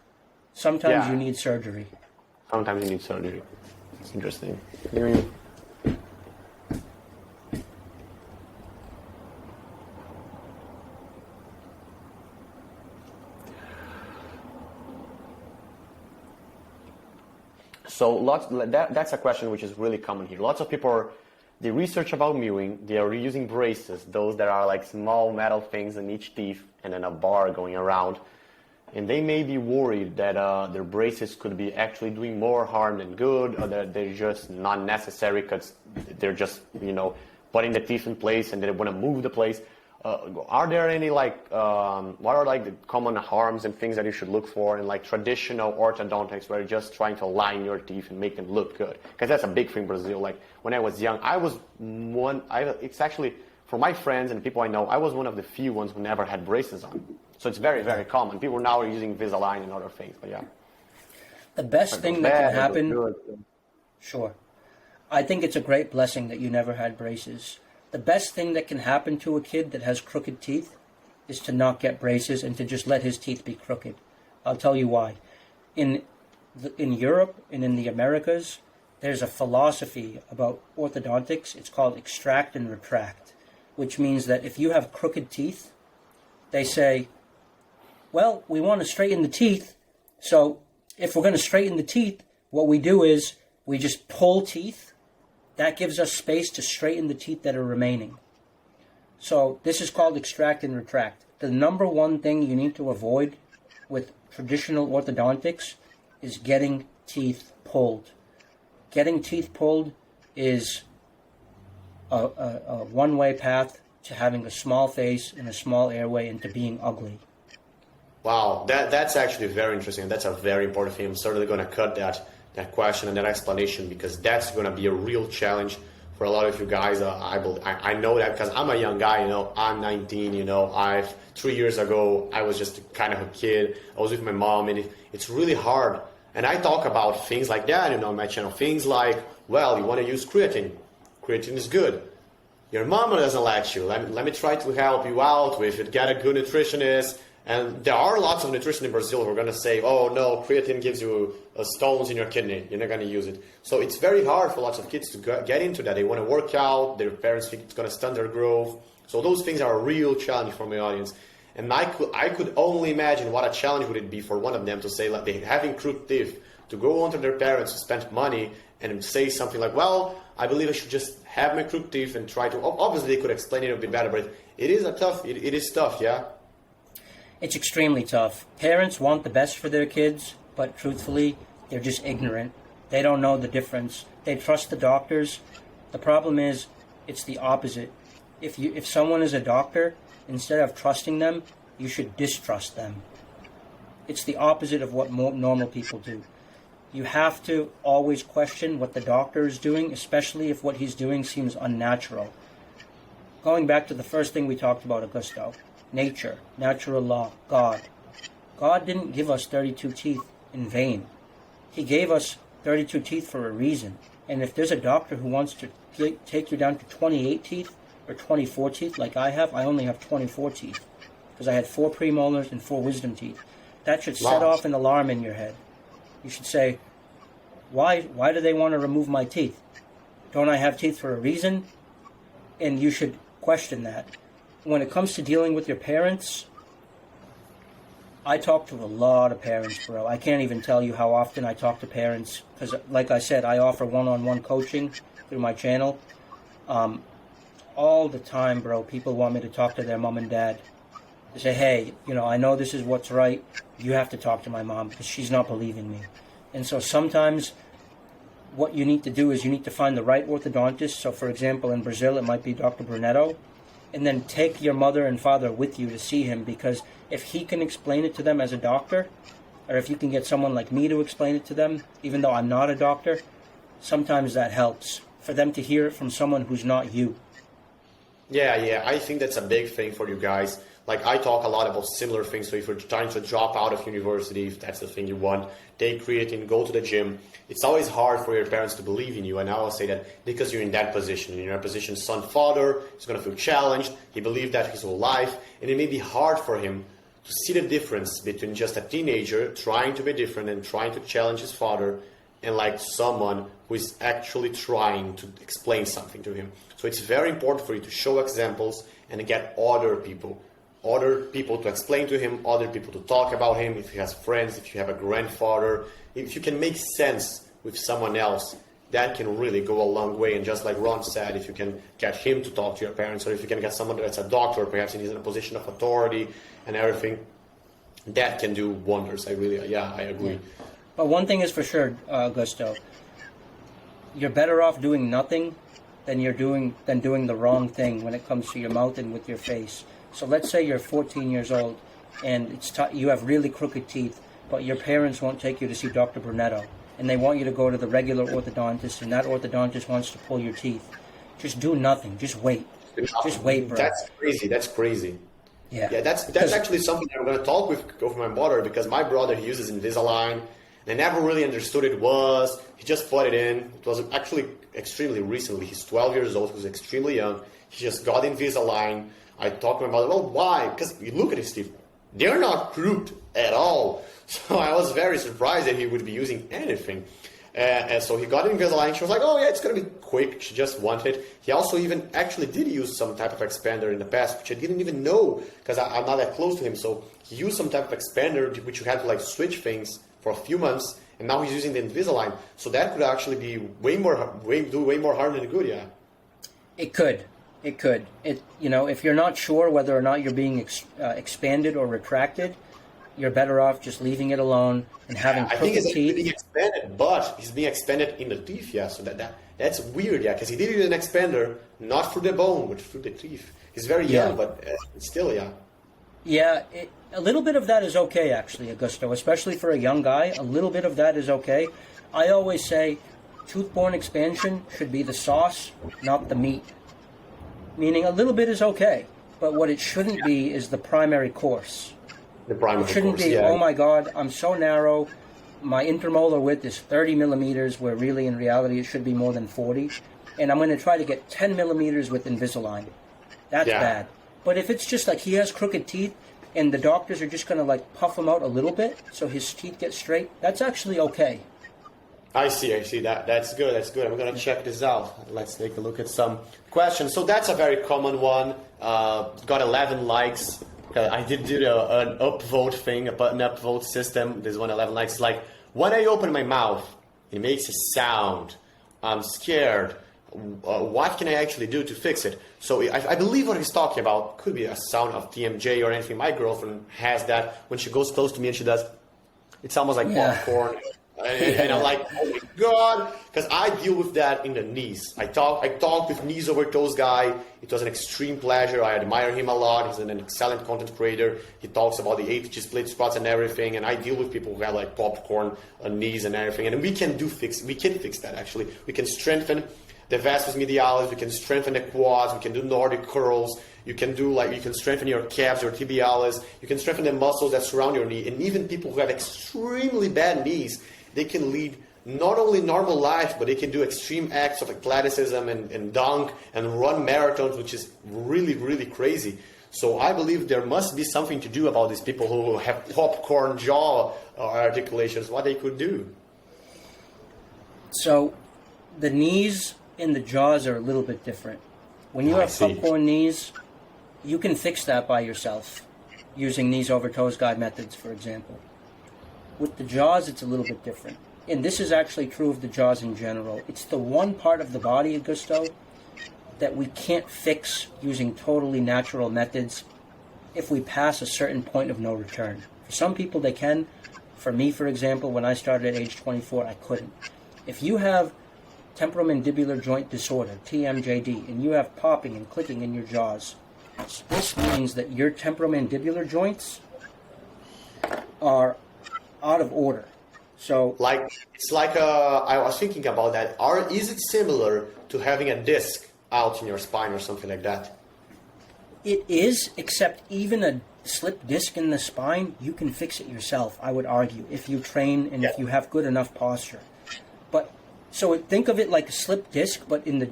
Sometimes you need surgery. Sometimes you need surgery. It's interesting. So that's a question which is really common here. Lots of people they research about mewing. They are using braces, those that are like small metal things in each teeth and then a bar going around. And they may be worried that their braces could be actually doing more harm than good, or that they're just not necessary because they're just, you know, putting the teeth in place and they want to move the place. Are there any what are like the common harms and things that you should look for in like traditional orthodontics where you're just trying to align your teeth and make them look good? Because that's a big thing in Brazil. Like when I was young, it's actually, for my friends and people I know, I was one of the few ones who never had braces on. So it's very, very common. People now are using Invisalign and other things, but yeah. The best thing that can happen, sure. I think it's a great blessing that you never had braces. The best thing that can happen to a kid that has crooked teeth is to not get braces and to just let his teeth be crooked. I'll tell you why. In Europe and in the Americas, there's a philosophy about orthodontics. It's called extract and retract, which means that if you have crooked teeth, they say, well, we want to straighten the teeth, so if we're going to straighten the teeth, what we do is we just pull teeth. That gives us space to straighten the teeth that are remaining. So this is called extract and retract. The number one thing you need to avoid with traditional orthodontics is getting teeth pulled. Getting teeth pulled is a one-way path to having a small face and a small airway and to being ugly. Wow, that's actually very interesting. That's a very important thing. I'm certainly going to cut that question and that explanation because that's going to be a real challenge for a lot of you guys. I know that because I'm a young guy, you know, I'm 19, you know, 3 years ago, I was just kind of a kid. I was with my mom and it's really hard. And I talk about things like that, you know, on my channel, things like, well, you want to use creatine. Creatine is good. Your mama doesn't let you. Let me try to help you out with it. Get a good nutritionist. And there are lots of nutritionists in Brazil who are going to say, oh, no, creatine gives you stones in your kidney. You're not going to use it. So it's very hard for lots of kids to get into that. They want to work out. Their parents think it's going to stunt their growth. So those things are a real challenge for my audience. And I could only imagine what a challenge would it be for one of them to say, like, they're having crooked teeth, to go on to their parents, to spend money, and say something like, well, I believe I should just have my crooked teeth and try to... Obviously, they could explain it a bit better, but it is tough, yeah? It's extremely tough. Parents want the best for their kids, but truthfully, they're just ignorant. They don't know the difference. They trust the doctors. The problem is, it's the opposite. If someone is a doctor, instead of trusting them, you should distrust them. It's the opposite of what normal people do. You have to always question what the doctor is doing, especially if what he's doing seems unnatural. Going back to the first thing we talked about, Augusto, nature, natural law, God. God didn't give us 32 teeth in vain. He gave us 32 teeth for a reason. And if there's a doctor who wants to take you down to 28 teeth or 24 teeth like I have, I only have 24 teeth because I had 4 premolars and 4 wisdom teeth. That should set off an alarm in your head. You should say, why do they want to remove my teeth? Don't I have teeth for a reason? And you should question that. When it comes to dealing with your parents, I talk to a lot of parents, bro. I can't even tell you how often I talk to parents because, like I said, I offer one-on-one coaching through my channel. All the time, bro, people want me to talk to their mom and dad. They say, hey, I know this is what's right. You have to talk to my mom because she's not believing me. And so sometimes what you need to do is you need to find the right orthodontist. So, for example, in Brazil, it might be Dr. Brunetto. And then take your mother and father with you to see him, because if he can explain it to them as a doctor, or if you can get someone like me to explain it to them, even though I'm not a doctor, sometimes that helps for them to hear it from someone who's not you. Yeah, I think that's a big thing for you guys. Like, I talk a lot about similar things. So if you're trying to drop out of university, if that's the thing you want, take creatine, go to the gym. It's always hard for your parents to believe in you. And I always say that because you're in that position. You're in a position, son, father, he's going to feel challenged. He believed that his whole life. And it may be hard for him to see the difference between just a teenager trying to be different and trying to challenge his father and like someone who is actually trying to explain something to him. So it's very important for you to show examples and get other people to explain to him, other people to talk about him, if he has friends, if you have a grandfather. If you can make sense with someone else, that can really go a long way. And just like Ron said, if you can get him to talk to your parents, or if you can get someone that's a doctor, perhaps he's in a position of authority and everything, that can do wonders. I agree. Yeah. But one thing is for sure, Augusto, you're better off doing nothing than doing the wrong thing when it comes to your mouth and with your face. So let's say you're 14 years old and you have really crooked teeth, but your parents won't take you to see Dr. Brunetto, and they want you to go to the regular orthodontist, and that orthodontist wants to pull your teeth. Just do nothing. Just wait. Just wait, bro. That's crazy. Yeah, that's actually something I'm going to talk with my brother, because my brother, he uses Invisalign, and I never really understood it was. He just put it in. It was actually extremely recently. He's 12 years old. He was extremely young. He just got Invisalign. I talked to my mother, well, why? Because you look at his teeth. They're not crooked at all. So I was very surprised that he would be using anything. And so he got Invisalign. She was like, oh, yeah, it's going to be quick. She just wanted it. He also even actually did use some type of expander in the past, which I didn't even know because I'm not that close to him. So he used some type of expander, which you had to like switch things for a few months. And now he's using the Invisalign. So that could actually be do way more harm than good, yeah. It could. If you're not sure whether or not you're being expanded or retracted, you're better off just leaving it alone and having crooked teeth. I think he's being expanded, but he's being expanded in the teeth, yeah. So that's weird, yeah, because he did use an expander, not through the bone, but through the teeth. He's very young, but still, yeah. Yeah, a little bit of that is okay, actually, Augusto, especially for a young guy. A little bit of that is okay. I always say tooth-borne expansion should be the sauce, not the meat. Meaning a little bit is okay, but what it shouldn't be is the primary course. It shouldn't be, oh my God, I'm so narrow, my intermolar width is 30 millimeters, where really in reality it should be more than 40, and I'm going to try to get 10 millimeters with Invisalign. That's bad. But if it's just like he has crooked teeth, and the doctors are just going to like puff him out a little bit so his teeth get straight, that's actually okay. I see. That's good. I'm going to check this out. Let's take a look at some questions. So that's a very common one. Got 11 likes. I did do an upvote thing, an upvote system. This one, 11 likes. Like, when I open my mouth, it makes a sound. I'm scared. what can I actually do to fix it? So I believe what he's talking about could be a sound of TMJ or anything. My girlfriend has that when she goes close to me and she does, it's almost like popcorn. And I'm like, oh my God, because I deal with that in the knees. I talk with knees over toes guy. It was an extreme pleasure. I admire him a lot. He's an excellent content creator. He talks about the ATG split squats and everything. And I deal with people who have like popcorn knees and everything. And we can fix that actually. We can strengthen the vastus medialis. We can strengthen the quads. We can do Nordic curls. You can strengthen your calves, your tibialis. You can strengthen the muscles that surround your knee. And even people who have extremely bad knees, they can lead not only normal life, but they can do extreme acts of athleticism and dunk and run marathons, which is really, really crazy. So I believe there must be something to do about these people who have popcorn jaw articulations, what they could do. So the knees and the jaws are a little bit different. When you have popcorn knees, you can fix that by yourself using knees over toes guide methods, for example. With the jaws, it's a little bit different. And this is actually true of the jaws in general. It's the one part of the body, Augusto, that we can't fix using totally natural methods if we pass a certain point of no return. For some people, they can. For me, for example, when I started at age 24, I couldn't. If you have temporomandibular joint disorder, TMJD, and you have popping and clicking in your jaws, this means that your temporomandibular joints are out of order. So I was thinking about that. Is it similar to having a disc out in your spine or something like that? It is, except even a slip disc in the spine, you can fix it yourself, I would argue, if you train and if you have good enough posture. But so think of it like a slip disc, but in the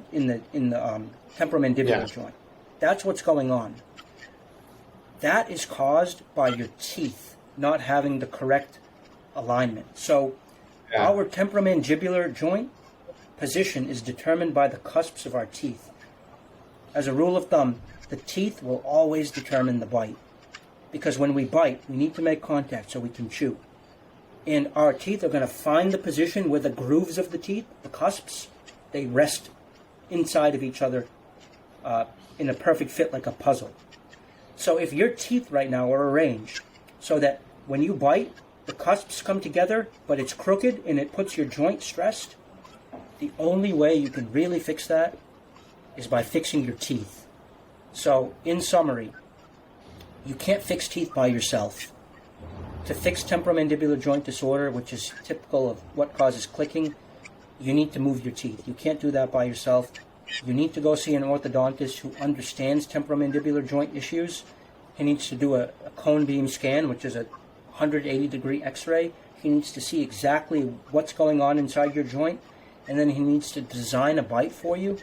temporomandibular joint. That's what's going on. That is caused by your teeth not having the correct alignment. So our temporomandibular joint position is determined by the cusps of our teeth. As a rule of thumb, the teeth will always determine the bite. Because when we bite, we need to make contact so we can chew. And our teeth are going to find the position where the grooves of the teeth, the cusps, they rest inside of each other in a perfect fit like a puzzle. So if your teeth right now are arranged so that when you bite, the cusps come together, but it's crooked and it puts your joint stressed, the only way you can really fix that is by fixing your teeth. So, in summary, you can't fix teeth by yourself. To fix temporomandibular joint disorder, which is typical of what causes clicking, you need to move your teeth. You can't do that by yourself. You need to go see an orthodontist who understands temporomandibular joint issues. He needs to do a cone beam scan, which is a 180-degree x-ray. He needs to see exactly what's going on inside your joint, and then he needs to design a bite for you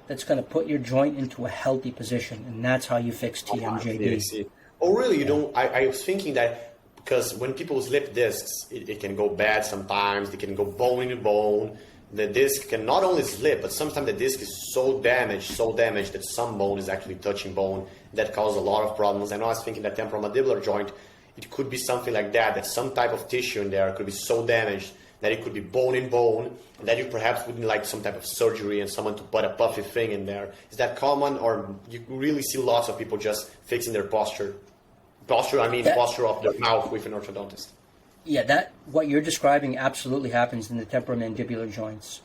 that's going to put your joint into a healthy position, and that's how you fix TMJD. Oh, really? You don't? I was thinking that because when people slip discs, it can go bad sometimes. They can go bone to bone. The disc can not only slip, but sometimes the disc is so damaged that some bone is actually touching bone. That causes a lot of problems. And I was thinking that temporomandibular joint, it could be something like that some type of tissue in there could be so damaged that it could be bone in bone, and that you perhaps wouldn't like some type of surgery and someone to put a puffy thing in there. Is that common, or you really see lots of people just fixing their posture? Posture of their mouth with an orthodontist. Yeah, what you're describing absolutely happens in the temporomandibular joints.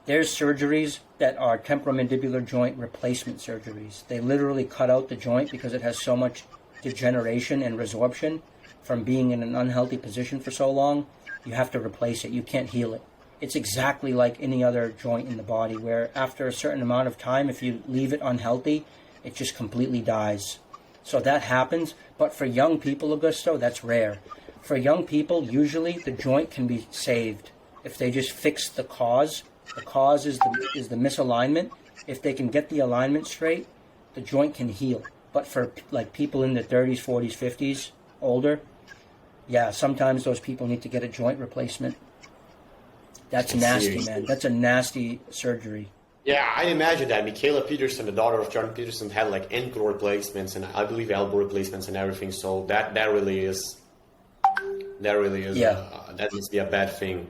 There's surgeries that are temporomandibular joint replacement surgeries. They literally cut out the joint because it has so much degeneration and resorption from being in an unhealthy position for so long. You have to replace it. You can't heal it. It's exactly like any other joint in the body where after a certain amount of time, if you leave it unhealthy, it just completely dies. So that happens. But for young people, Augusto, that's rare. For young people, usually the joint can be saved if they just fix the cause. The cause is the misalignment. If they can get the alignment straight, the joint can heal. But for like people in their 30s, 40s, 50s, older, yeah, sometimes those people need to get a joint replacement. That's nasty, man. That's a nasty surgery. Yeah, I imagine that. Michaela Peterson, the daughter of Jordan Peterson, had like ankle replacements and I believe elbow replacements and everything. So that really is. That needs to be a bad thing.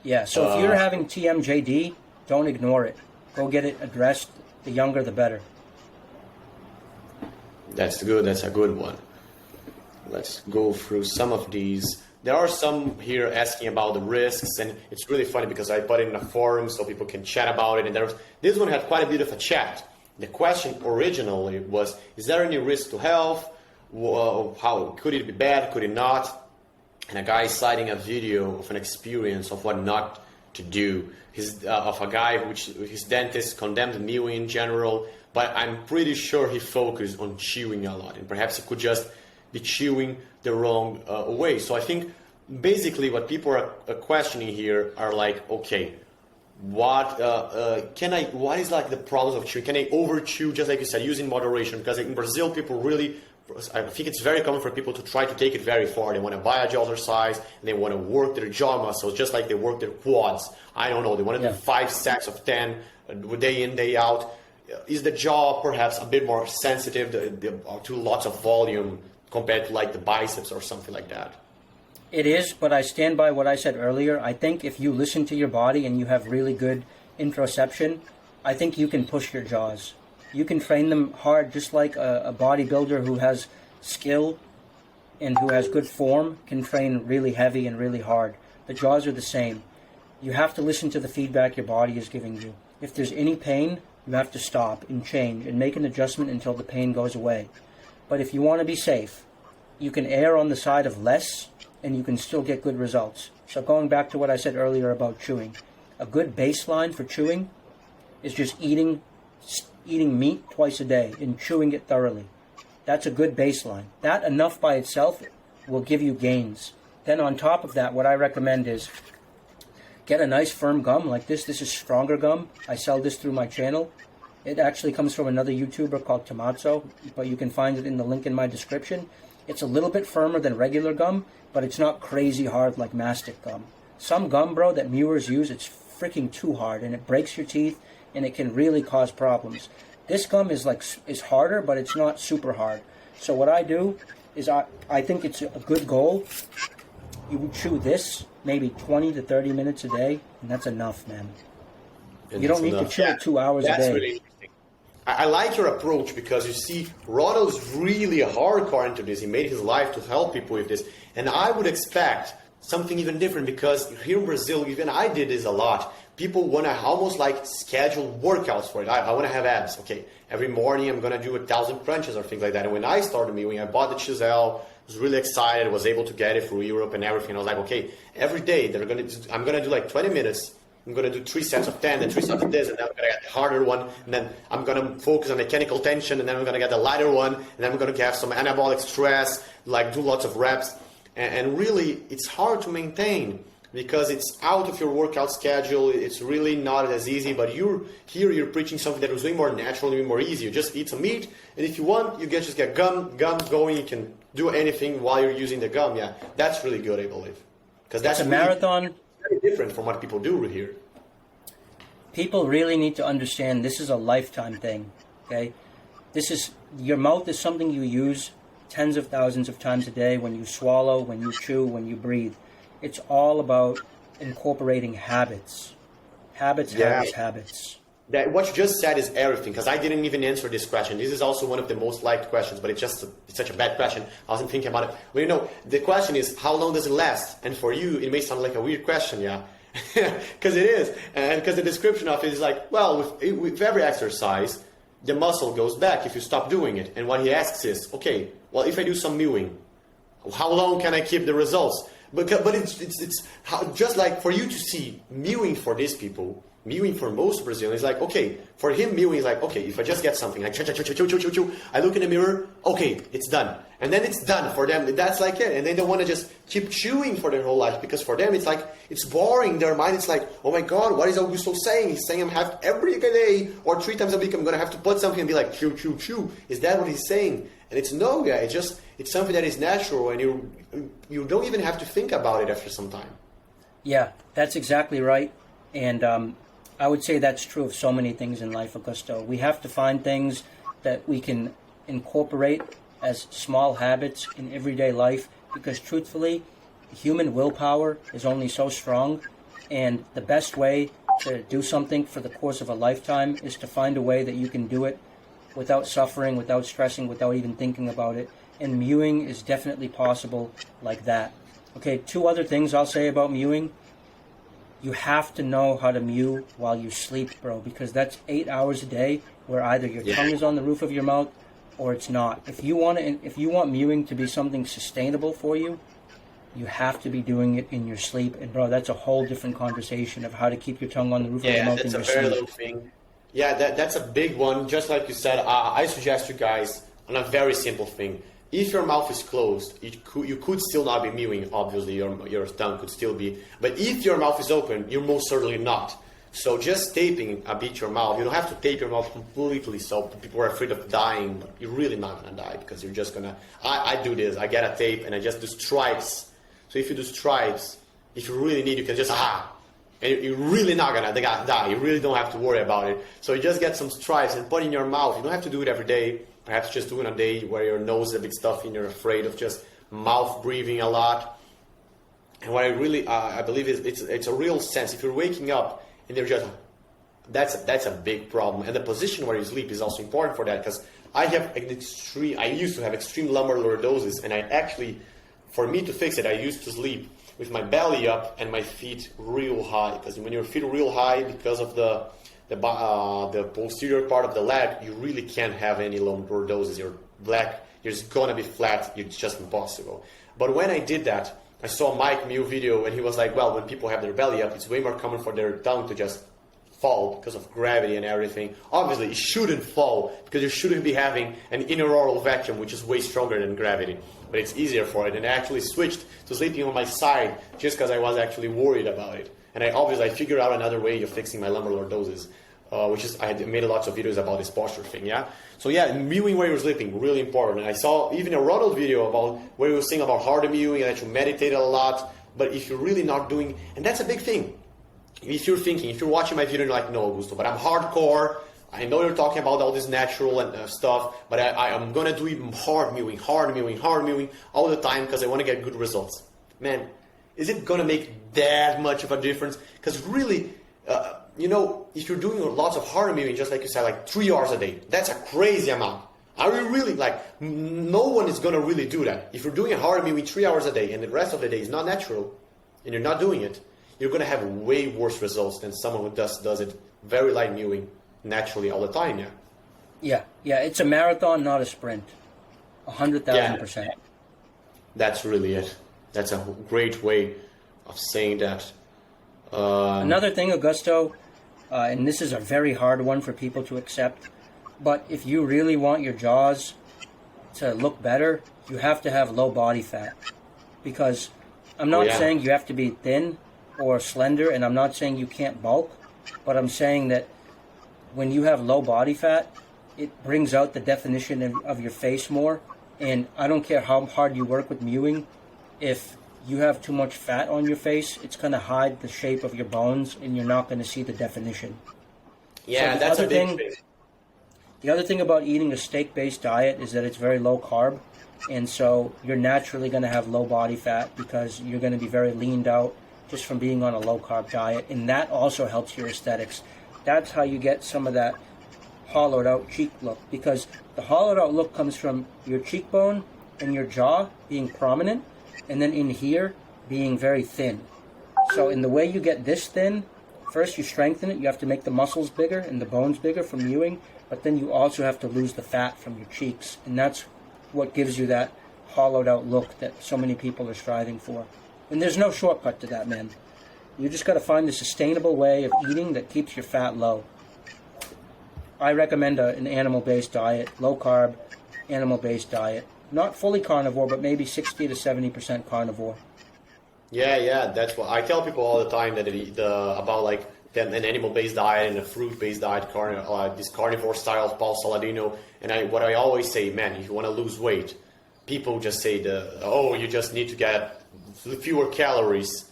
Yeah. So if you're having TMJD, don't ignore it. go get it addressed. The younger, the better. That's good. That's a good one. Let's go through some of these. There are some here asking about the risks, and it's really funny because I put it in a forum so people can chat about it. And this one had quite a bit of a chat. The question originally was, is there any risk to health? How could it be bad? Could it not? And a guy citing a video of an experience of what not to do. Of a guy which his dentist condemned mewing in general, but I'm pretty sure he focused on chewing a lot, and perhaps he could just be chewing the wrong way. So I think basically what people are questioning here are like, okay, what is like the problems of chewing? Can I over chew, just like you said, using moderation? Because in Brazil, people really, I think it's very common for people to try to take it very far. They want to buy a jaw exercise, and they want to work their jaw muscles just like they work their quads. I don't know, they want to do 5 sets of 10 day in, day out. Is the jaw perhaps a bit more sensitive to lots of volume compared to like the biceps or something like that? It is, but I stand by what I said earlier. I think if you listen to your body and you have really good interoception, I think you can push your jaws. You can train them hard, just like a bodybuilder who has skill and who has good form can train really heavy and really hard. The jaws are the same. You have to listen to the feedback your body is giving you. If there's any pain, you have to stop and change and make an adjustment until the pain goes away. But if you want to be safe, you can err on the side of less and you can still get good results. So going back to what I said earlier about chewing, a good baseline for chewing is just eating meat twice a day and chewing it thoroughly. That's a good baseline. That enough by itself will give you gains. Then on top of that, what I recommend is get a nice firm gum like this. This is stronger gum. I sell this through my channel. It actually comes from another YouTuber called Tomazzo, but you can find it in the link in my description. It's a little bit firmer than regular gum, but it's not crazy hard like mastic gum. Some gum, bro, that mewers use, it's freaking too hard, and it breaks your teeth, and it can really cause problems. This gum is harder, but it's not super hard. So what I do is I think it's a good goal. You would chew this maybe 20 to 30 minutes a day, and that's enough, man. And you don't need to chew it 2 hours a day. That's really interesting. I like your approach because you see, Ronald's really hardcore into this. He made his life to help people with this. And I would expect something even different because here in Brazil, even I did this a lot. People want to almost like schedule workouts for it. I want to have abs. Okay, every morning I'm going to do 1,000 crunches or things like that. And when I started mewing, I bought the chisel, was really excited, was able to get it through Europe and everything. I was like, okay, every day I'm going to do like 20 minutes. I'm going to do 3 sets of 10 and 3 sets of this, and then I'm going to get the harder one, and then I'm going to focus on mechanical tension, and then I'm going to get the lighter one, and then I'm going to have some anabolic stress, like do lots of reps. And really, it's hard to maintain because it's out of your workout schedule. It's really not as easy, but you're preaching something that is way more natural, way more easy. You just eat some meat, and if you want, you just get gum going. You can do anything while you're using the gum. Yeah, that's really good, I believe. Because that's a marathon. Very different from what people do here. People really need to understand this is a lifetime thing, okay? Your mouth is something you use tens of thousands of times a day when you swallow, when you chew, when you breathe. It's all about incorporating habits. Habits. That what you just said is everything, because I didn't even answer this question. This is also one of the most liked questions, but it's such a bad question. I wasn't thinking about it. Well, the question is, how long does it last? And for you, it may sound like a weird question, yeah? Because it is. And because the description of it is like, well, with every exercise, the muscle goes back if you stop doing it. And what he asks is, okay, well, if I do some mewing, how long can I keep the results? But it's just like for you to see mewing for these people, mewing for most Brazilians is like, okay, for him mewing is like, okay, if I just get something, like chew, I look in the mirror, okay, it's done. And then it's done for them. That's like it. And they don't want to just keep chewing for their whole life because for them it's like, it's boring. Their mind is like, oh my God, what is Augusto saying? He's saying I'm have every day or 3 times a week I'm going to have to put something and be like, chew. Is that what he's saying? And it's no, yeah, it's something that is natural and you don't even have to think about it after some time. Yeah, that's exactly right. And I would say that's true of so many things in life, Augusto. We have to find things that we can incorporate as small habits in everyday life because truthfully, human willpower is only so strong, and the best way to do something for the course of a lifetime is to find a way that you can do it without suffering, without stressing, without even thinking about it. And mewing is definitely possible like that. Okay, 2 other things I'll say about mewing. You have to know how to mew while you sleep, bro, because that's 8 hours a day where either your tongue is on the roof of your mouth or it's not. If you want mewing to be something sustainable for you, you have to be doing it in your sleep. And bro, that's a whole different conversation of how to keep your tongue on the roof of your mouth in your sleep. Yeah, that's a very low thing. Yeah, that's a big one. Just like you said, I suggest you guys on a very simple thing. If your mouth is closed, you could still not be mewing. Obviously, your tongue could still be. But if your mouth is open, you're most certainly not. So just taping a bit your mouth. You don't have to tape your mouth completely so people are afraid of dying. But you're really not going to die because you're just going to... I do this. I get a tape and I just do stripes. So if you do stripes, if you really need, you can just... And you're really not going to die. You really don't have to worry about it. So you just get some stripes and put in your mouth. You don't have to do it every day. Perhaps just doing a day where your nose is a bit stuffy and you're afraid of just mouth breathing a lot. And what I really, I believe is it's a real sense. If you're waking up and you're just, that's a big problem. And the position where you sleep is also important for that because I used to have extreme lumbar lordosis, and I actually, for me to fix it, I used to sleep with my belly up and my feet real high. Because when your feet are real high, because of the posterior part of the leg, you really can't have any lumbar lordosis. You're just gonna be flat. It's just impossible. But when I did that, I saw Mike Mew video, and he was like, well, when people have their belly up, it's way more common for their tongue to just fall because of gravity and everything. Obviously, it shouldn't fall because you shouldn't be having an intraoral vacuum, which is way stronger than gravity. But it's easier for it. And I actually switched to sleeping on my side just because I was actually worried about it. And I figured out another way of fixing my lumbar lordosis. I had made lots of videos about this posture thing, yeah? So yeah, mewing where you're sleeping, really important. And I saw even a Ronald video about where he was saying about hard mewing and that you meditate a lot. But if you're really not doing, and that's a big thing. If you're watching my video and you're like, no, Augusto, but I'm hardcore. I know you're talking about all this natural and stuff, but I'm going to do even hard mewing all the time because I want to get good results. Man, is it going to make that much of a difference? Because really... if you're doing lots of hard mewing, just like you said, like 3 hours a day, that's a crazy amount. Are you really, no one is going to really do that. If you're doing a hard mewing 3 hours a day and the rest of the day is not natural, and you're not doing it, you're going to have way worse results than someone who does it very light mewing naturally all the time, yeah. Yeah, it's a marathon, not a sprint. 100,000%. That's really it. That's a great way of saying that. Another thing, Augusto, and this is a very hard one for people to accept, but if you really want your jaws to look better, you have to have low body fat. Because I'm not saying you have to be thin or slender, and I'm not saying you can't bulk, but I'm saying that when you have low body fat, it brings out the definition of your face more. And I don't care how hard you work with mewing, if you have too much fat on your face, it's going to hide the shape of your bones, and you're not going to see the definition. Yeah, so that's a big thing. The other thing about eating a steak-based diet is that it's very low carb, and so you're naturally going to have low body fat because you're going to be very leaned out just from being on a low carb diet, and that also helps your aesthetics. That's how you get some of that hollowed out cheek look, because the hollowed out look comes from your cheekbone and your jaw being prominent, and then in here being very thin. So in the way you get this thin, first you strengthen it, you have to make the muscles bigger and the bones bigger from mewing, but then you also have to lose the fat from your cheeks, and that's what gives you that hollowed out look that so many people are striving for. And there's no shortcut to that, man. You just got to find a sustainable way of eating that keeps your fat low. I recommend an animal-based diet, low carb, animal-based diet. Not fully carnivore, but maybe 60 to 70% carnivore. Yeah, that's what I tell people all the time, that about like an animal-based diet and a fruit-based diet, this carnivore style of Paul Saladino. And what I always say, man, if you want to lose weight, people just say you just need to get fewer calories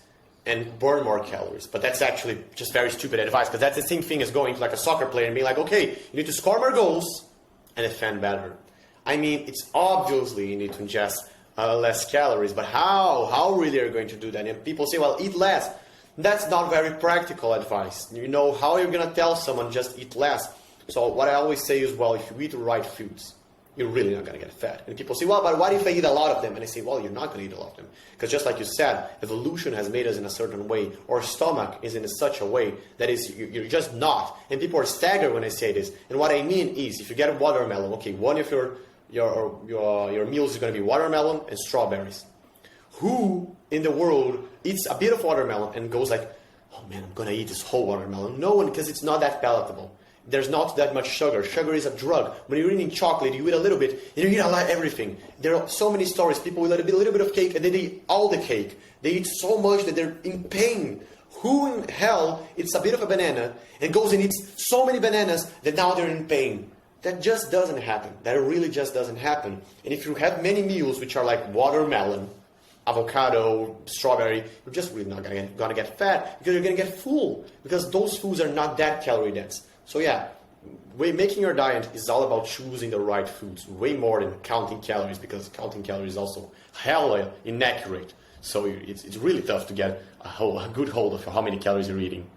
and burn more calories. But that's actually just very stupid advice, because that's the same thing as going to like a soccer player and being like, okay, you need to score more goals and defend better. I mean, it's obviously you need to ingest less calories, but how really are you going to do that? And people say, well, eat less. That's not very practical advice. You know, how are you going to tell someone just eat less? So what I always say is, well, if you eat the right foods, you're really not going to get fat. And people say, well, but what if I eat a lot of them? And I say, well, you're not going to eat a lot of them. Because just like you said, evolution has made us in a certain way. Our stomach is in such a way that is you're just not. And people are staggered when I say this. And what I mean is, if you get a watermelon, okay, one of your meals is going to be watermelon and strawberries. Who in the world eats a bit of watermelon and goes like, oh man, I'm going to eat this whole watermelon? No one, because it's not that palatable. There's not that much sugar. Sugar is a drug. When you're eating chocolate, you eat a little bit, and you eat a lot everything. There are so many stories. People will eat a little bit of cake, and then they eat all the cake. They eat so much that they're in pain. Who in hell eats a bit of a banana and goes and eats so many bananas that now they're in pain? That just doesn't happen. That really just doesn't happen. And if you have many meals which are like watermelon, avocado, strawberry, you're just really not gonna get fat because you're gonna get full because those foods are not that calorie dense. So yeah, making your diet is all about choosing the right foods, way more than counting calories, because counting calories is also hella inaccurate. So it's really tough to get a good hold of how many calories you're eating.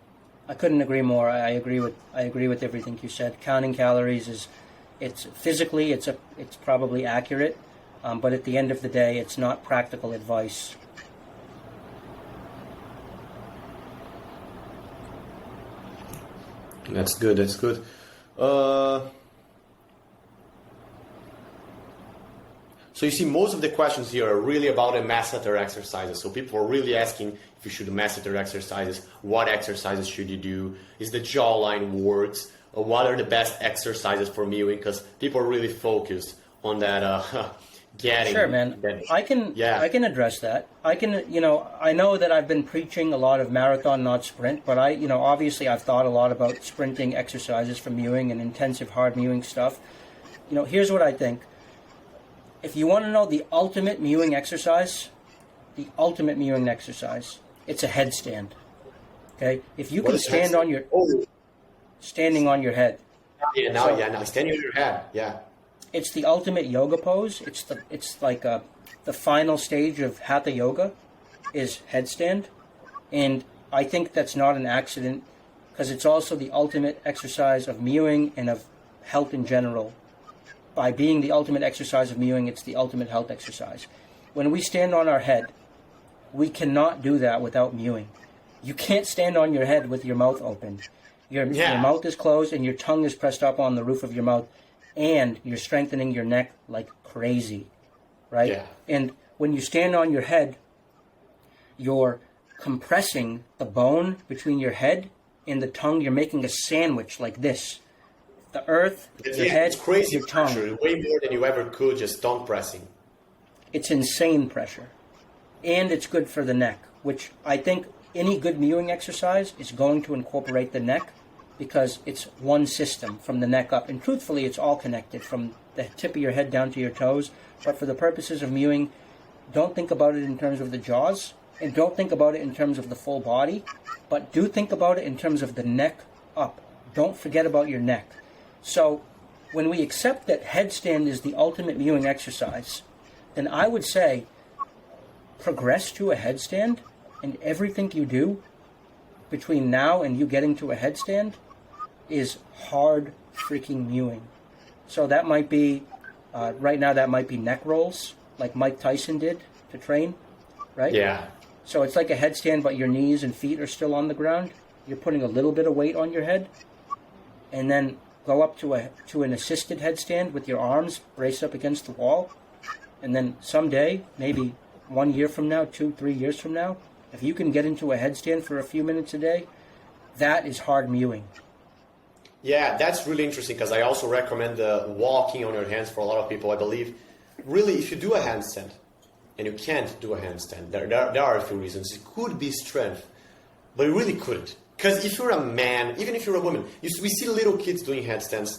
I couldn't agree more. I agree with everything you said. Counting calories it's physically it's probably accurate, but at the end of the day, it's not practical advice. That's good. That's good. So you see, most of the questions here are really about the masseter exercises. So people are really asking if you should do masseter exercises, what exercises should you do, is the jawline works, or what are the best exercises for mewing? Because people are really focused on that getting. Sure, man. I can address that. I know that I've been preaching a lot of marathon, not sprint, but obviously I've thought a lot about sprinting exercises for mewing and intensive hard mewing stuff. Here's what I think. If you want to know the ultimate mewing exercise, it's a headstand. Okay? If you can stand on your standing on your head. Now standing on your head. Yeah. It's the ultimate yoga pose. It's like the final stage of hatha yoga is headstand, and I think that's not an accident because it's also the ultimate exercise of mewing and of health in general. By being the ultimate exercise of mewing, it's the ultimate health exercise. When we stand on our head, we cannot do that without mewing. You can't stand on your head with your mouth open. Your mouth is closed and your tongue is pressed up on the roof of your mouth. And you're strengthening your neck like crazy, right? Yeah. And when you stand on your head, you're compressing the bone between your head and the tongue. You're making a sandwich like this. The earth, your head, it's crazy your tongue. Pressure, way more than you ever could just tongue pressing. It's insane pressure. And it's good for the neck, which I think any good mewing exercise is going to incorporate the neck, because it's one system from the neck up. And truthfully, it's all connected from the tip of your head down to your toes. But for the purposes of mewing, don't think about it in terms of the jaws, and don't think about it in terms of the full body, but do think about it in terms of the neck up. Don't forget about your neck. So when we accept that headstand is the ultimate mewing exercise, then I would say progress to a headstand, and everything you do between now and you getting to a headstand is hard freaking mewing. So that might be, right now that might be neck rolls, like Mike Tyson did to train, right? Yeah. So it's like a headstand, but your knees and feet are still on the ground. You're putting a little bit of weight on your head, and then go up to an assisted headstand with your arms braced up against the wall. And then someday, maybe 1 year from now, 2-3 years from now, if you can get into a headstand for a few minutes a day, that is hard mewing. Yeah, that's really interesting, because I also recommend walking on your hands for a lot of people. I believe, really, if you do a handstand, and you can't do a handstand, there are a few reasons. It could be strength, but it really couldn't. Because if you're a man, even if you're a woman, we see little kids doing headstands.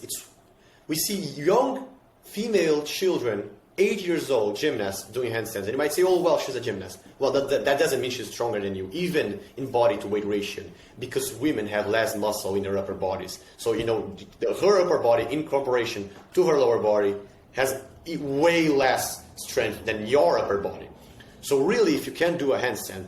We see young female children, 8 years old, gymnasts doing handstands. And you might say, oh, well, she's a gymnast. Well, that doesn't mean she's stronger than you, even in body to weight ratio, because women have less muscle in their upper bodies. So, her upper body in comparison to her lower body has way less strength than your upper body. So really, if you can't do a handstand,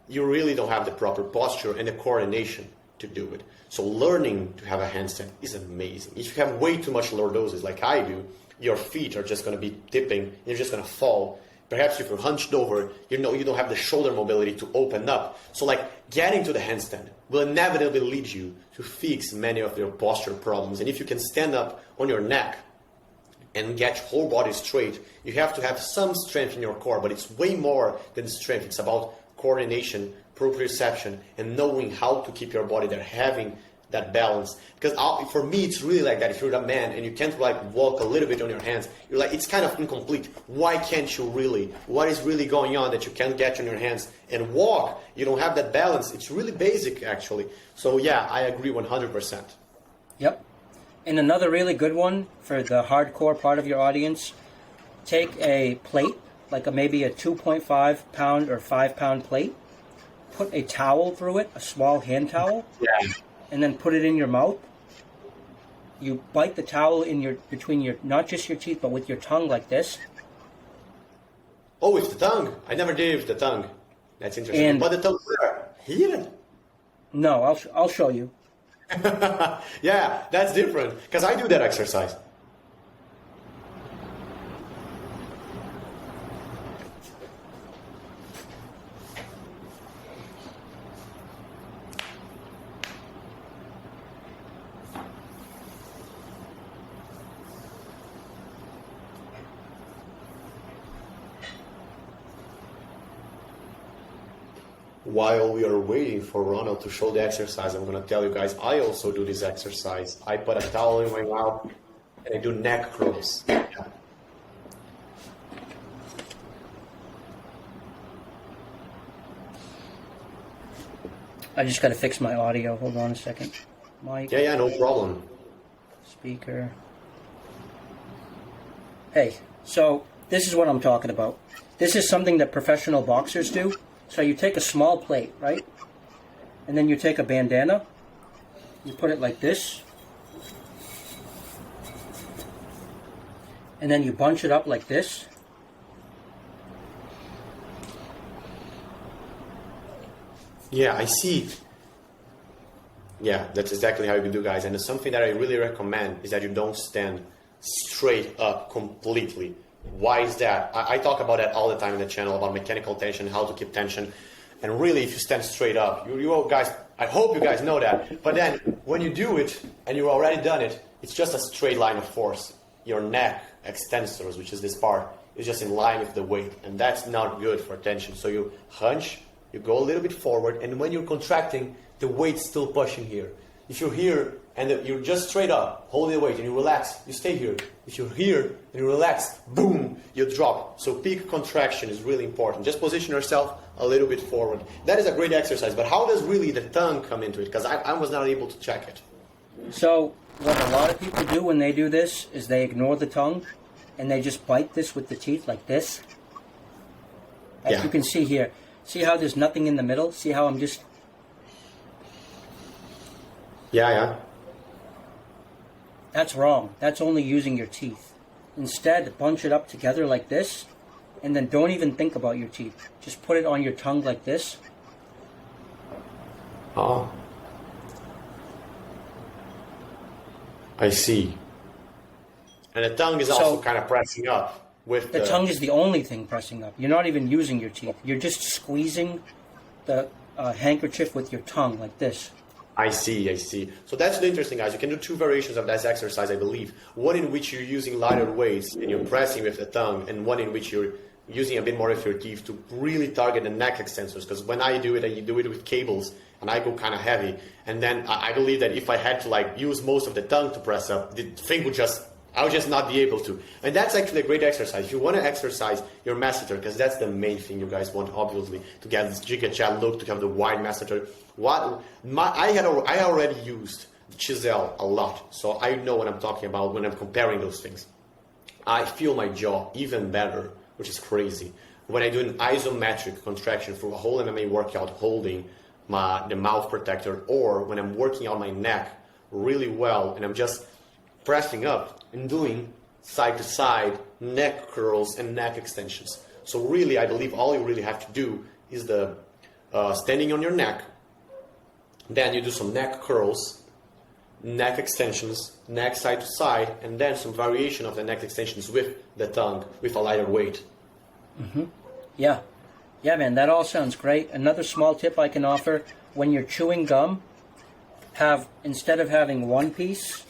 you really don't have the proper posture and the coordination to do it. So learning to have a handstand is amazing. If you have way too much lordosis like I do, your feet are just going to be tipping, and you're just going to fall. Perhaps if you're hunched over, you don't have the shoulder mobility to open up. So like getting to the handstand will inevitably lead you to fix many of your posture problems. And if you can stand up on your neck and get your whole body straight, you have to have some strength in your core, but it's way more than strength. It's about coordination, proprioception, and knowing how to keep your body there, having that balance. Because for me, it's really like that. If you're a man and you can't like walk a little bit on your hands, you're like, it's kind of incomplete. Why can't you really? What is really going on that you can't get on your hands and walk? You don't have that balance. It's really basic, actually. So yeah, I agree 100%. Yep. And another really good one for the hardcore part of your audience, take a plate, like maybe a 2.5 pound or 5 pound plate, put a towel through it, a small hand towel, and then put it in your mouth. You bite the towel between your, not just your teeth, but with your tongue like this. Oh, with the tongue? I never did with the tongue. That's interesting. And but the tongue here? No, I'll show you. Yeah, that's different, because I do that exercise. While we are waiting for Ronald to show the exercise, I'm going to tell you guys, I also do this exercise. I put a towel in my mouth and I do neck curls. Yeah. I just got to fix my audio. Hold on a second. Mic. Yeah, no problem. Speaker. Hey, so this is what I'm talking about. This is something that professional boxers do. So you take a small plate, right? And then you take a bandana. You put it like this. And then you bunch it up like this. Yeah, I see. Yeah, that's exactly how you do, guys. And something that I really recommend is that you don't stand straight up completely. Why is that? I talk about that all the time in the channel, about mechanical tension, how to keep tension. And really, if you stand straight up, you guys, I hope you guys know that. But then, when you do it, and you've already done it, it's just a straight line of force. Your neck extensors, which is this part, is just in line with the weight. And that's not good for tension. So you hunch, you go a little bit forward, and when you're contracting, the weight's still pushing here. If you're here, and you're just straight up, holding the weight, and you relax, you stay here. If you're here, and you relax, boom, you drop. So peak contraction is really important. Just position yourself a little bit forward. That is a great exercise, but how does really the tongue come into it? Because I was not able to check it. So what a lot of people do when they do this is they ignore the tongue, and they just bite this with the teeth like this. As you can see here. See how there's nothing in the middle? See how I'm just... Yeah. That's wrong. That's only using your teeth. Instead, bunch it up together like this, and then don't even think about your teeth. Just put it on your tongue like this. Oh. I see. And the tongue is also kind of pressing up with the tongue is the only thing pressing up. You're not even using your teeth. You're just squeezing the handkerchief with your tongue like this. I see. So that's the interesting, guys. You can do two variations of this exercise, I believe. One in which you're using lighter weights and you're pressing with the tongue, and one in which you're using a bit more of your teeth to really target the neck extensors. Because when I do it, I do it with cables, and I go kind of heavy. And then I believe that if I had to use most of the tongue to press up, the thing would I would just not be able to. And that's actually a great exercise. If you want to exercise your masseter, because that's the main thing you guys want, obviously, to get this giga chat look, to have the wide masseter. I already used the chisel a lot, so I know what I'm talking about when I'm comparing those things. I feel my jaw even better, which is crazy, when I do an isometric contraction for a whole MMA workout holding the mouth protector, or when I'm working on my neck really well and I'm just pressing up and doing side to side neck curls and neck extensions. So really, I believe all you really have to do is the standing on your neck. Then you do some neck curls, neck extensions, neck side to side, and then some variation of the neck extensions with the tongue, with a lighter weight. Mm-hmm. Yeah. Yeah, man, that all sounds great. Another small tip I can offer, when you're chewing gum, instead of having one piece,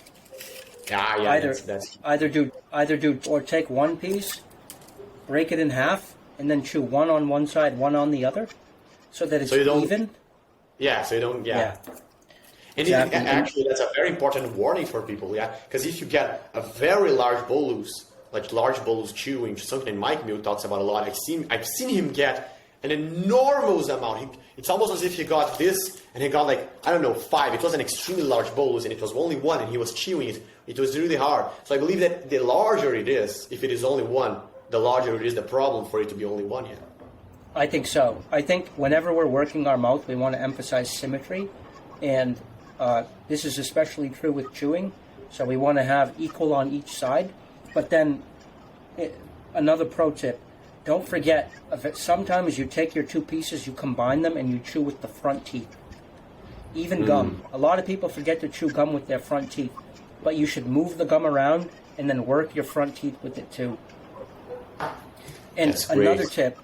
either do or take one piece, break it in half, and then chew one on one side, one on the other, so that it's even. Yeah, so you don't. Yeah. And Exactly. actually, that's a very important warning for people. Yeah, because if you get a very large bolus, like large bolus chewing, something Mike Mew talks about a lot. I've seen him get an enormous amount. It's almost as if he got this and he got like, I don't know, 5. It was an extremely large bolus and it was only one and he was chewing it. It was really hard. So I believe that the larger it is, if it is only one, the larger it is the problem for it to be only one. Yeah. I think so. I think whenever we're working our mouth, we want to emphasize symmetry, and this is especially true with chewing. So we want to have equal on each side. But then another pro tip, don't forget, sometimes you take your two pieces, you combine them, and you chew with the front teeth. Even gum. A lot of people forget to chew gum with their front teeth, but you should move the gum around and then work your front teeth with it too. And another tip,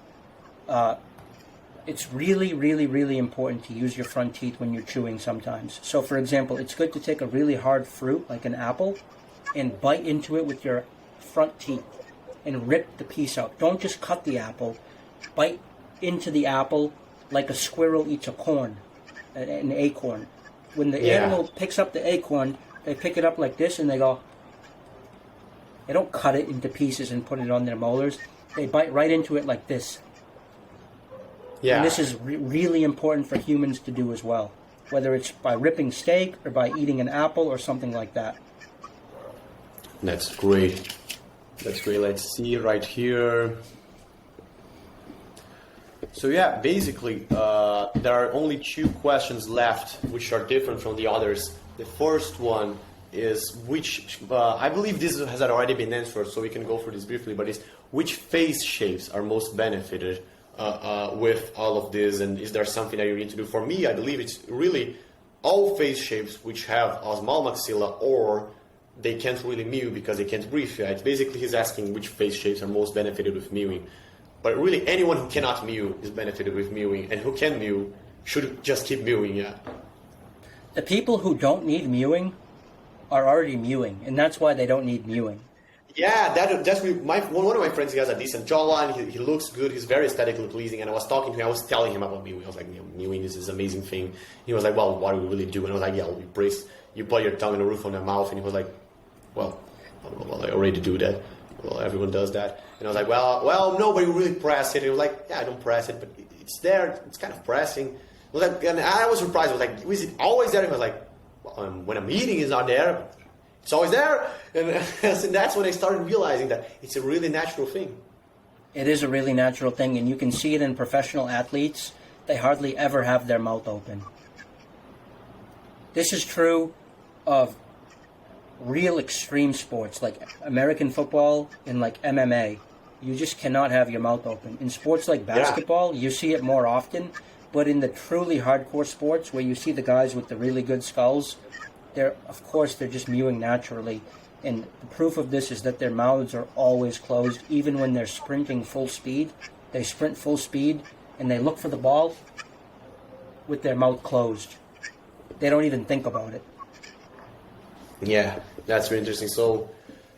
it's really, really, really important to use your front teeth when you're chewing sometimes. So for example, it's good to take a really hard fruit, like an apple, and bite into it with your front teeth and rip the piece out. Don't just cut the apple. Bite into the apple like a squirrel eats a corn, an acorn. When the animal picks up the acorn, they pick it up like this and they go, they don't cut it into pieces and put it on their molars. They bite right into it like this. Yeah. And this is really important for humans to do as well, whether it's by ripping steak or by eating an apple or something like that. That's great. That's great. Let's see right here. So yeah, basically, there are only 2 questions left, which are different from the others. The first one is which, I believe this has already been answered, so we can go through this briefly, but it's which face shapes are most benefited with all of this, and is there something that you need to do? For me, I believe it's really all face shapes which have a small maxilla or they can't really mew because they can't breathe. Right? Basically, he's asking which face shapes are most benefited with mewing. But really, anyone who cannot mew is benefited with mewing, and who can mew should just keep mewing. Yeah. The people who don't need mewing are already mewing, and that's why they don't need mewing. Yeah, that's one of my friends. He has a decent jawline. He looks good. He's very aesthetically pleasing. And I was talking to him. I was telling him about mewing. I was like, mewing is this amazing thing. He was like, well, what do we really do? And I was like, yeah, you put your tongue in the roof on your mouth. And he was like, well, I already do that. Well, everyone does that. And I was like, well, no, but you really press it. And he was like, yeah, I don't press it, but it's there. It's kind of pressing. I was like, and I was surprised. I was like, is it always there? And he was like, well, when I'm eating, it's not there. It's always there. And that's when I started realizing that it's a really natural thing. It is a really natural thing, and you can see it in professional athletes. They hardly ever have their mouth open. This is true of real extreme sports like American football and like MMA. You just cannot have your mouth open. In sports like basketball, you see it more often, but in the truly hardcore sports where you see the guys with the really good skulls, they're just mewing naturally. And the proof of this is that their mouths are always closed, even when they're sprinting full speed. They sprint full speed and they look for the ball with their mouth closed. They don't even think about it. Yeah, that's really interesting. So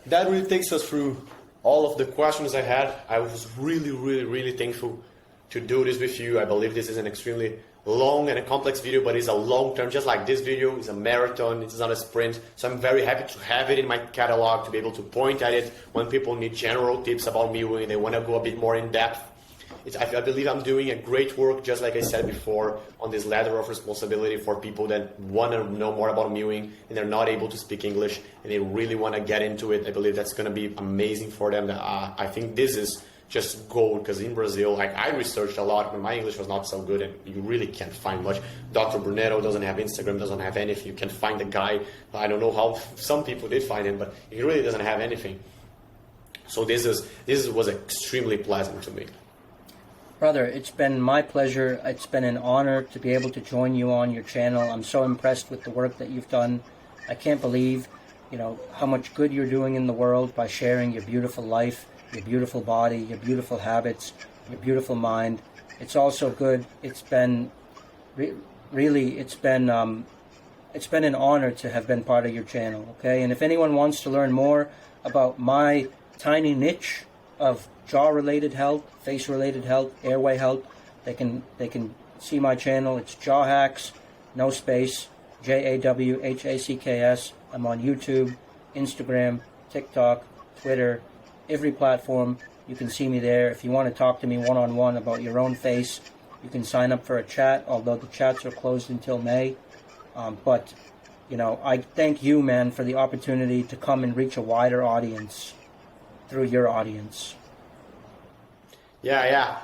that really takes us through all of the questions I had. I was really, really, really thankful to do this with you. I believe this is an extremely long and a complex video, but it's a long term, just like this video. It's a marathon, it's not a sprint. So I'm very happy to have it in my catalog, to be able to point at it when people need general tips about mewing and they want to go a bit more in depth. I believe I'm doing a great work, just like I said before, on this ladder of responsibility for people that want to know more about mewing and they're not able to speak English and they really want to get into it. I believe that's going to be amazing for them. I think this is just gold, because in Brazil, like, I researched a lot, but my English was not so good and you really can't find much. Dr. Brunetto doesn't have Instagram, doesn't have anything. You can find the guy. I don't know how some people did find him, but he really doesn't have anything. So this was extremely pleasant to me. Brother, it's been my pleasure. It's been an honor to be able to join you on your channel. I'm so impressed with the work that you've done. I can't believe, how much good you're doing in the world by sharing your beautiful life, your beautiful body, your beautiful habits, your beautiful mind. It's also good. It's been really, it's been an honor to have been part of your channel. Okay, and if anyone wants to learn more about my tiny niche of jaw-related health, face-related health, airway health, they can see my channel. It's JawHacks, no space, JawHacks. I'm on YouTube, Instagram, TikTok, Twitter, every platform. You can see me there. If you want to talk to me one-on-one about your own face, you can sign up for a chat, although the chats are closed until May. But I thank you, man, for the opportunity to come and reach a wider audience through your audience. Yeah.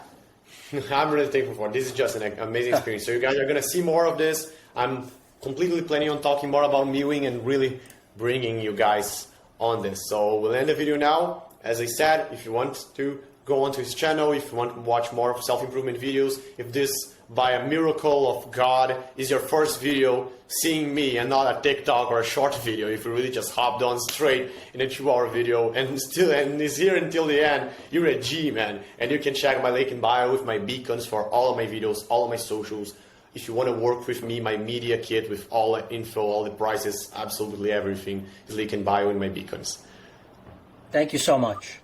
I'm really thankful for it. This is just an amazing experience. So you guys are going to see more of this. I'm completely planning on talking more about mewing and really bringing you guys on this. So we'll end the video now. As I said, if you want to go onto his channel, if you want to watch more self-improvement videos, if this, by a miracle of God, is your first video seeing me and not a TikTok or a short video, if you really just hopped on straight in a 2-hour video and is here until the end, you're a G, man. And you can check my link in bio with my beacons for all of my videos, all of my socials. If you want to work with me, my media kit with all the info, all the prices, absolutely everything is link in bio in my beacons. Thank you so much.